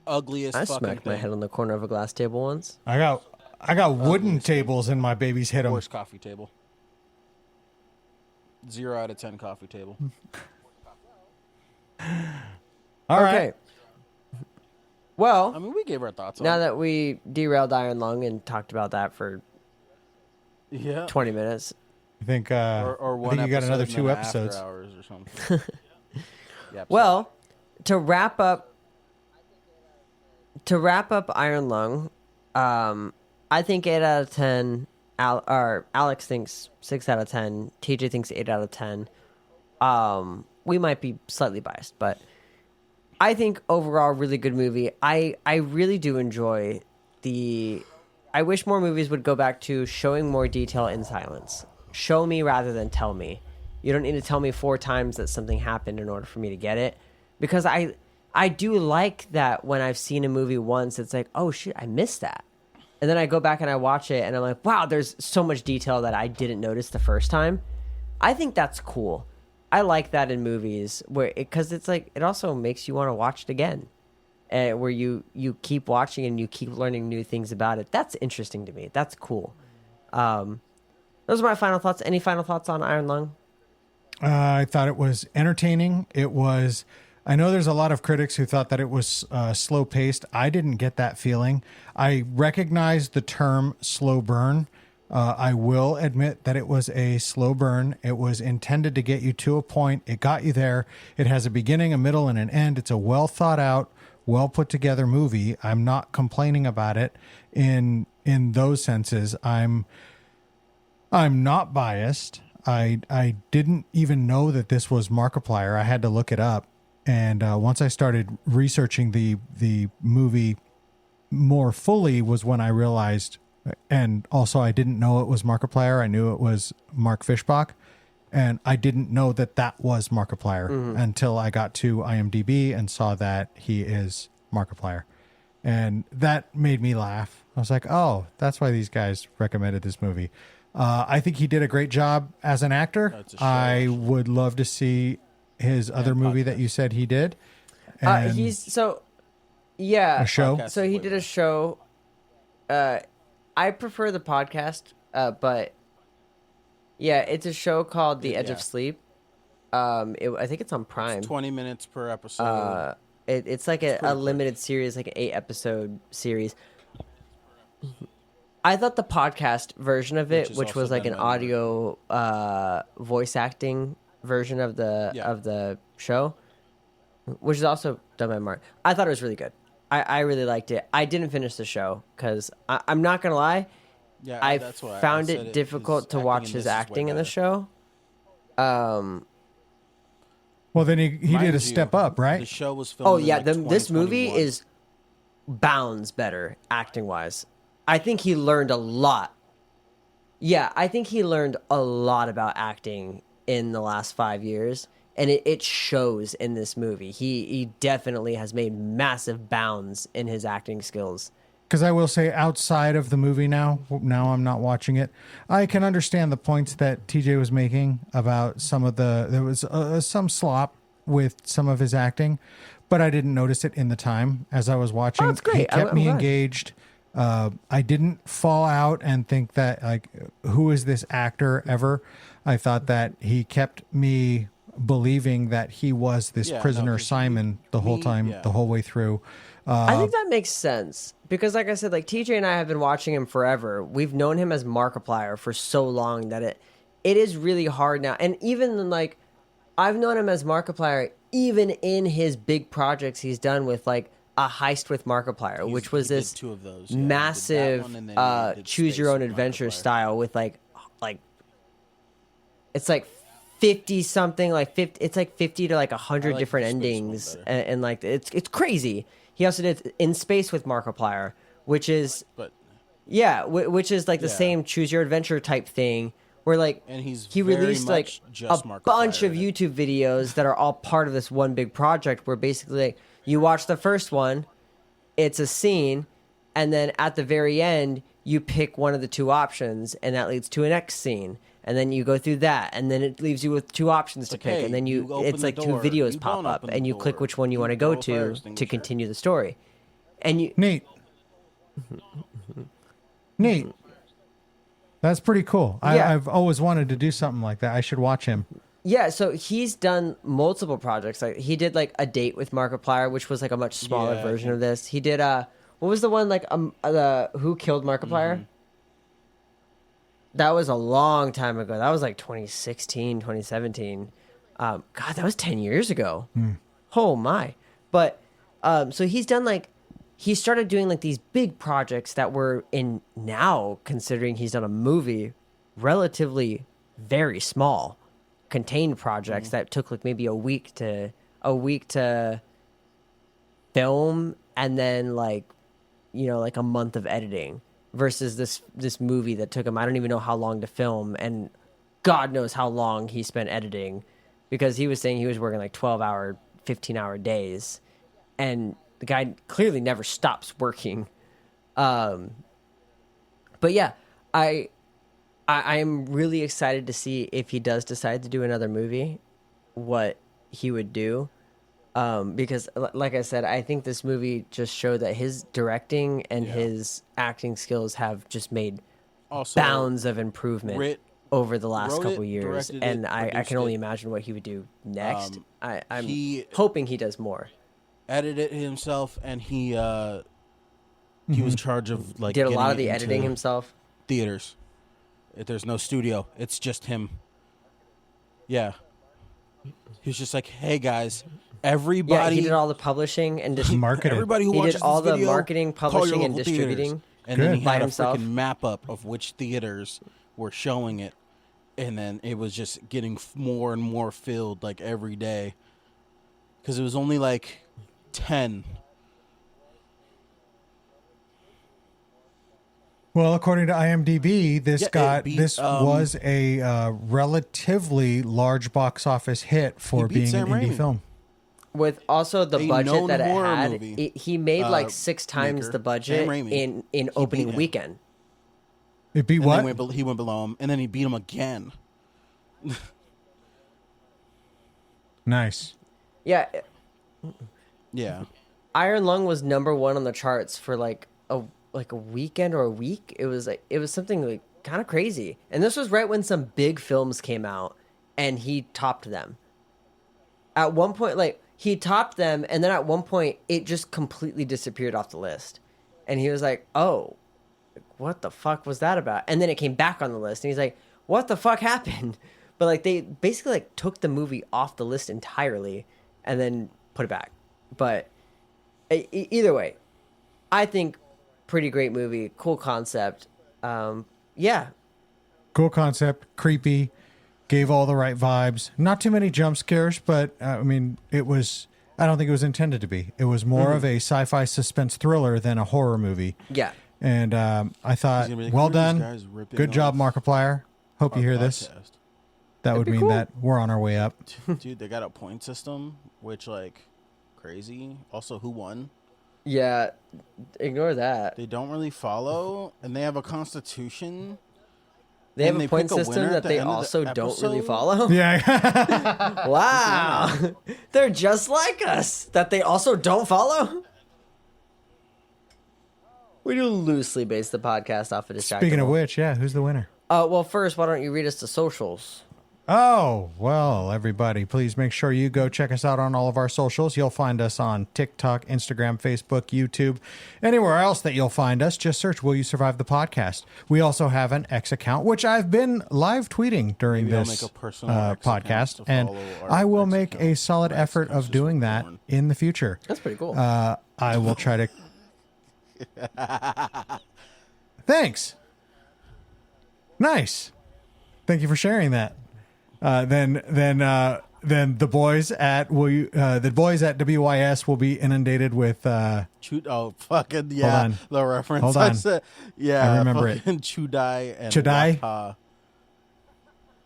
ugliest I fucking smacked my thing. head on the corner of a glass table once. I got wooden tables and my babies hit them. Worst coffee table. 0 out of 10 coffee table. All right. Well, I mean, we gave our thoughts on now it. that we derailed Iron Lung and talked about that for 20 minutes. I think, or one I think you got another episode 2 and then episodes. After hours or something. Yep, Well, to wrap up Iron Lung, I think 8 out of 10. Alex thinks 6 out of 10. TJ thinks 8 out of 10. We might be slightly biased, but I think overall really good movie. I really do enjoy I wish more movies would go back to showing more detail in silence. Show me rather than tell me. You don't need to tell me 4 times that something happened in order for me to get it. Because I do like that when I've seen a movie once, it's like, oh shit, I missed that. And then I go back and I watch it and I'm like, wow, there's so much detail that I didn't notice the first time. I think that's cool. I like that in movies because it's like, it also makes you want to watch it again. Where you keep watching and you keep learning new things about it. That's interesting to me. That's cool. Those are my final thoughts. Any final thoughts on Iron Lung? I thought it was entertaining. I know there's a lot of critics who thought that it was slow paced. I didn't get that feeling. I recognize the term slow burn. I will admit that it was a slow burn. It was intended to get you to a point. It got you there. It has a beginning, a middle, and an end. It's a well thought out, well put together movie. I'm not complaining about it in those senses. I'm not biased. I didn't even know that this was Markiplier. I had to look it up. And once I started researching the movie more fully was when I realized, and also I didn't know it was Markiplier. I knew it was Mark Fishbach, and I didn't know that was Markiplier until I got to IMDb and saw that he is Markiplier. And that made me laugh. I was like, oh, that's why these guys recommended this movie. I think he did a great job as an actor. I would love to see his other movie that you said he did. A show. Podcast so he did a show. I prefer the podcast, but yeah, it's a show called The Edge of Sleep. I think it's on Prime. It's 20 minutes per episode. It's like a limited series, like an 8-episode series. I thought the podcast version of it, which was like an audio voice acting version of the show, which is also done by Mark. I thought it was really good. I really liked it. I didn't finish the show because I'm not gonna lie. Yeah, I that's why found I it difficult to watch his acting in the show. Well, then he did a step up, right? The show was filmed. Oh yeah, this movie is bounds better acting wise. I think he learned a lot. Yeah, I think he learned a lot about acting in the last 5 years, and it shows in this movie. He definitely has made massive bounds in his acting skills. Because I will say, outside of the movie now I'm not watching it, I can understand the points that TJ was making about there was some slop with some of his acting, but I didn't notice it in the time as I was watching. Oh, that's great. He kept me engaged. I didn't fall out and think that, like, who is this actor ever? I thought that he kept me believing that he was this prisoner Simon the whole time, the whole way through. I think that makes sense because, like I said, like TJ and I have been watching him forever. We've known him as Markiplier for so long that it is really hard now. And even like I've known him as Markiplier even in his big projects he's done with like A Heist with Markiplier, which was this 2 of those. massive choose your own adventure style with like it's like 50 something, like 50, it's like 50 to like 100 different endings, and like it's crazy. He also did In Space with Markiplier, which is which is like the same choose your adventure type thing where like he released like a bunch of YouTube videos that are all part of this one big project where basically like you watch the first one, it's a scene, and then at the very end you pick one of the 2 options and that leads to a next scene. and then you go through that, and then it leaves you with 2 options to pick, and then it's like 2 videos pop up, and you click which one you want to go to continue the story. And you neat. That's pretty cool. Yeah. I've always wanted to do something like that. I should watch him. Yeah, so he's done multiple projects. Like he did like A Date with Markiplier, which was like a much smaller version of this. He did what was the one like Who Killed Markiplier? Mm-hmm. That was a long time ago. That was like 2016, 2017. God, that was 10 years ago. Oh my. But so he's done like he started doing like these big projects that were in now, considering he's done a movie, relatively very small, contained projects that took like maybe a week to film, and then like, you know, like a month of editing, versus this movie that took him, I don't even know how long to film, and God knows how long he spent editing, because he was saying he was working like 12-hour, 15-hour days, and the guy clearly never stops working. But yeah, I'm really excited to see if he does decide to do another movie, what he would do. Because like I said, I think this movie just showed that his directing and his acting skills have just made bounds of improvement over the last couple years. And I can only imagine what he would do next. I'm hoping he does more. Edited it himself, and he was in charge of like did a lot of the editing himself. Theaters. There's no studio. It's just him. Yeah. He was just like, hey guys, everybody. Yeah, he did all the publishing and marketing. Everybody who watches did all this the video, marketing, publishing, and distributing. Theaters. And then he had a himself. freaking map up of which theaters were showing it, and then it was just getting more and more filled like every day, because it was only like 10. Well, according to IMDb, this was a relatively large box office hit for being an indie film. With also the budget that it had, he made like 6 times the budget in opening weekend. It beat what? He went below him, and then he beat him again. Nice. Yeah. Yeah. Iron Lung was #1 on the charts for like a weekend or a week. It was something like kind of crazy. And this was right when some big films came out, and he topped them. At one point, like he topped them, and then at one point it just completely disappeared off the list. And he was like, "Oh, what the fuck was that about?" And then it came back on the list, and he's like, "What the fuck happened?" But like they basically like took the movie off the list entirely and then put it back. But either way, I think pretty great movie, cool concept. Yeah. Cool concept, creepy, gave all the right vibes. Not too many jump scares, but I mean, I don't think it was intended to be. It was more of a sci-fi suspense thriller than a horror movie. Yeah. And I thought, like, well done. Good job, Markiplier. Hope you hear this. That would mean that we're on our way up. Dude, they got a point system, which, like, crazy. Also, who won? Yeah, ignore that. They don't really follow, and they have a constitution. They have a point system that they also don't really follow? Yeah. Wow. They're just like us, that they also don't follow? We do loosely base the podcast off of Distractable. Speaking of which, yeah, who's the winner? Well, first, why don't you read us the socials? Oh, well, everybody, please make sure you go check us out on all of our socials. You'll find us on TikTok, Instagram, Facebook, YouTube, anywhere else that you'll find us. Just search Will You Survive the Podcast. We also have an X account, which I've been live tweeting during this podcast, and I will make a solid effort of doing that in the future. That's pretty cool. I will try to... Thanks. Nice. Thank you for sharing that. Then the boys at WYS will be innovated with fucking yeah, the reference. Hold on. Yeah, I remember it. Chudai and Chudai.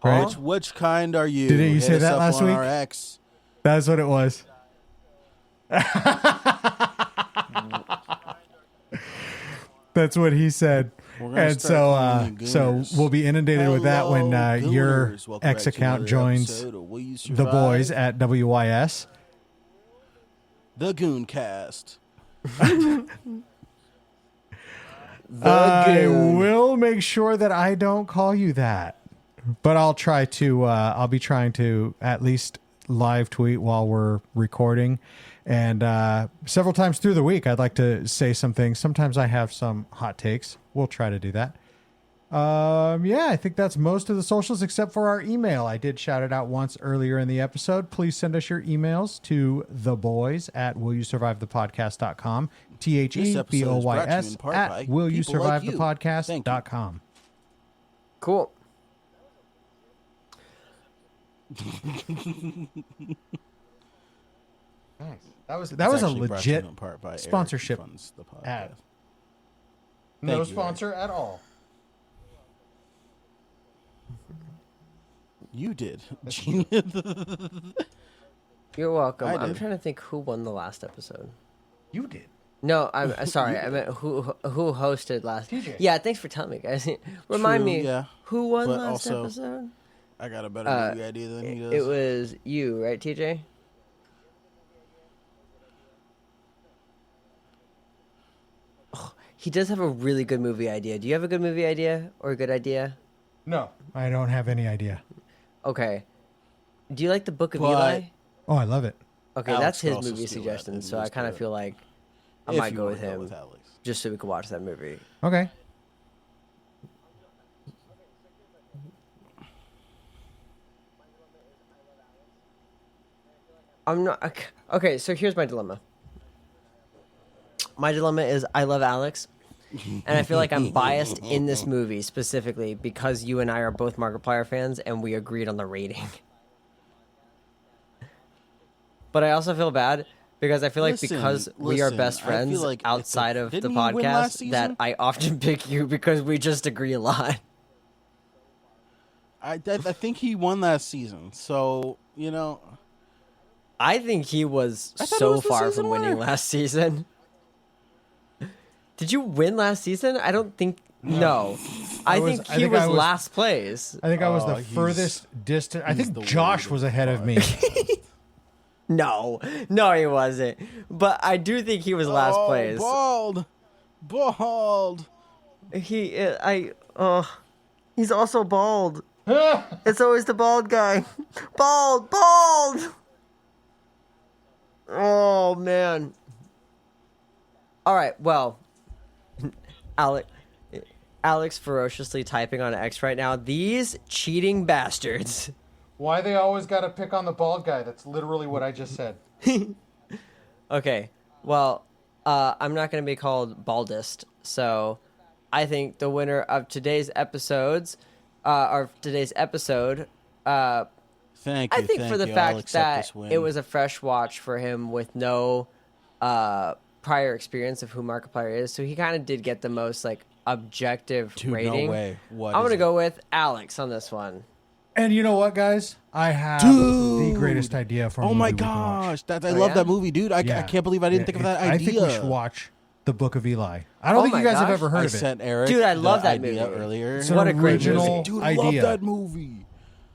Right. Which kind are you? Didn't you say that last week? That's what it was. That's what he said. And so we'll be inundated with that when your X account joins the boys at WYS. The Gooncast. I will make sure that I don't call you that, but I'll try to. I'll be trying to at least live tweet while we're recording, and several times through the week, I'd like to say some things. Sometimes I have some hot takes. We'll try to do that. Yeah, I think that's most of the socials except for our email. I did shout it out once earlier in the episode. Please send us your emails to theboys@willyousurvivethepodcast.com. THEBOYS@willyousurvivethepodcast.com. Cool. Nice. That was a legit sponsorship ad. No sponsor at all. You did. You're welcome. I'm trying to think who won the last episode. You did. No, I'm sorry. I meant who hosted last. TJ. Yeah, thanks for telling me, guys. Remind me who won last episode. I got a better movie idea than he does. It was you, right, TJ? Oh, he does have a really good movie idea. Do you have a good movie idea or a good idea? No, I don't have any idea. Okay. Do you like the Book of Eli? Oh, I love it. Okay, that's his movie suggestion, so I kind of feel like I might go with him just so we can watch that movie. Okay. I'm not... Okay, so here's my dilemma. My dilemma is I love Alex, and I feel like I'm biased in this movie specifically because you and I are both Markiplier fans and we agreed on the rating. But I also feel bad because I feel like because we are best friends outside of the podcast that I often pick you because we just agree a lot. I think he won last season, so, you know... I think he was so far from winning last season. Did you win last season? I don't think... No. I think he was last place. I think I was the furthest distant. I think Josh was ahead of me. No, he wasn't. But I do think he was last place. Bald. He's also bald. It's always the bald guy. Bald. Oh man. All right. Well, Alex ferociously typing on X right now. These cheating bastards. Why they always got to pick on the bald guy? That's literally what I just said. Okay, well, I'm not going to be called baldest, so I think the winner of today's episode, for the fact that it was a fresh watch for him with no prior experience of who Markiplier is, so he kind of did get the most objective rating. No way. I'm going to go with Alex on this one. And you know what, guys? I have the greatest idea for a movie. Oh my gosh. I love that movie, dude. I can't believe I didn't think of that idea. I think we should watch The Book of Eli. I don't think you guys have ever heard of it. Sent Eric dude, I love that movie earlier. It's what a great movie. Dude, I love that movie.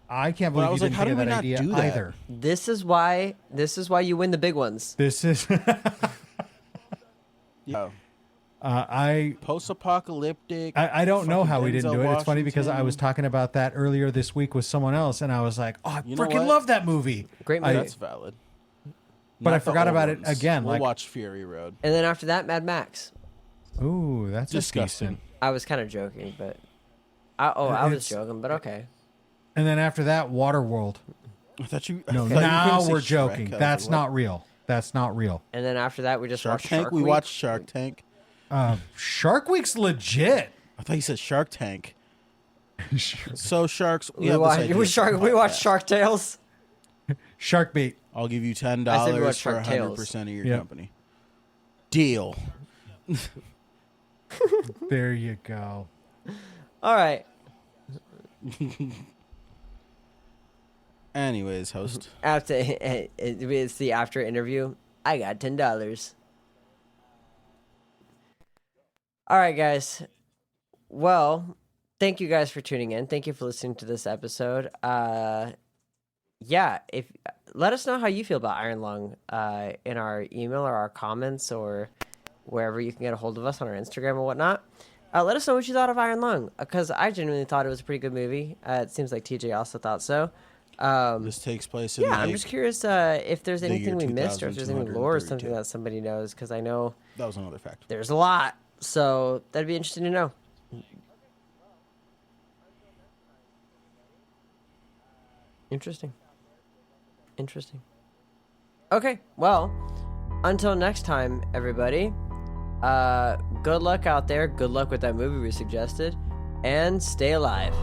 I can't believe you didn't think of that idea either. This is why you win the big ones. This is... Yeah. Post-apocalyptic. I don't know how we didn't do it. It's funny because I was talking about that earlier this week with someone else, and I was like, "Oh, I freaking love that movie." Great movie. That's valid. But I forgot about it again. We'll watch Fury Road, and then after that, Mad Max. Ooh, that's disgusting. I was kind of joking, but I was joking, but okay. And then after that, Waterworld. I thought you. No, now we're joking. That's not real. That's not real. And then after that, we just watched Shark Week. We watched Shark Tank. Shark Week's legit. I thought you said Shark Tank. So sharks. We watched Shark Tales. Shark Bait. I'll give you $10 for 100% of your company. Deal. There you go. All right. Anyways, host. It's the after interview. I got $10. All right, guys. well, thank you guys for tuning in. Thank you for listening to this episode. If let us know how you feel about Iron Lung in our email or our comments or wherever you can get a hold of us on our Instagram or whatnot. Let us know what you thought of Iron Lung, because I genuinely thought it was a pretty good movie. It seems like TJ also thought so. This takes place in I'm just curious if there's anything we missed or if there's any lore or something that somebody knows, because I know that was another fact. There's a lot, so that'd be interesting to know. Interesting. Okay, well, until next time, everybody, good luck out there. Good luck with that movie we suggested, and stay alive.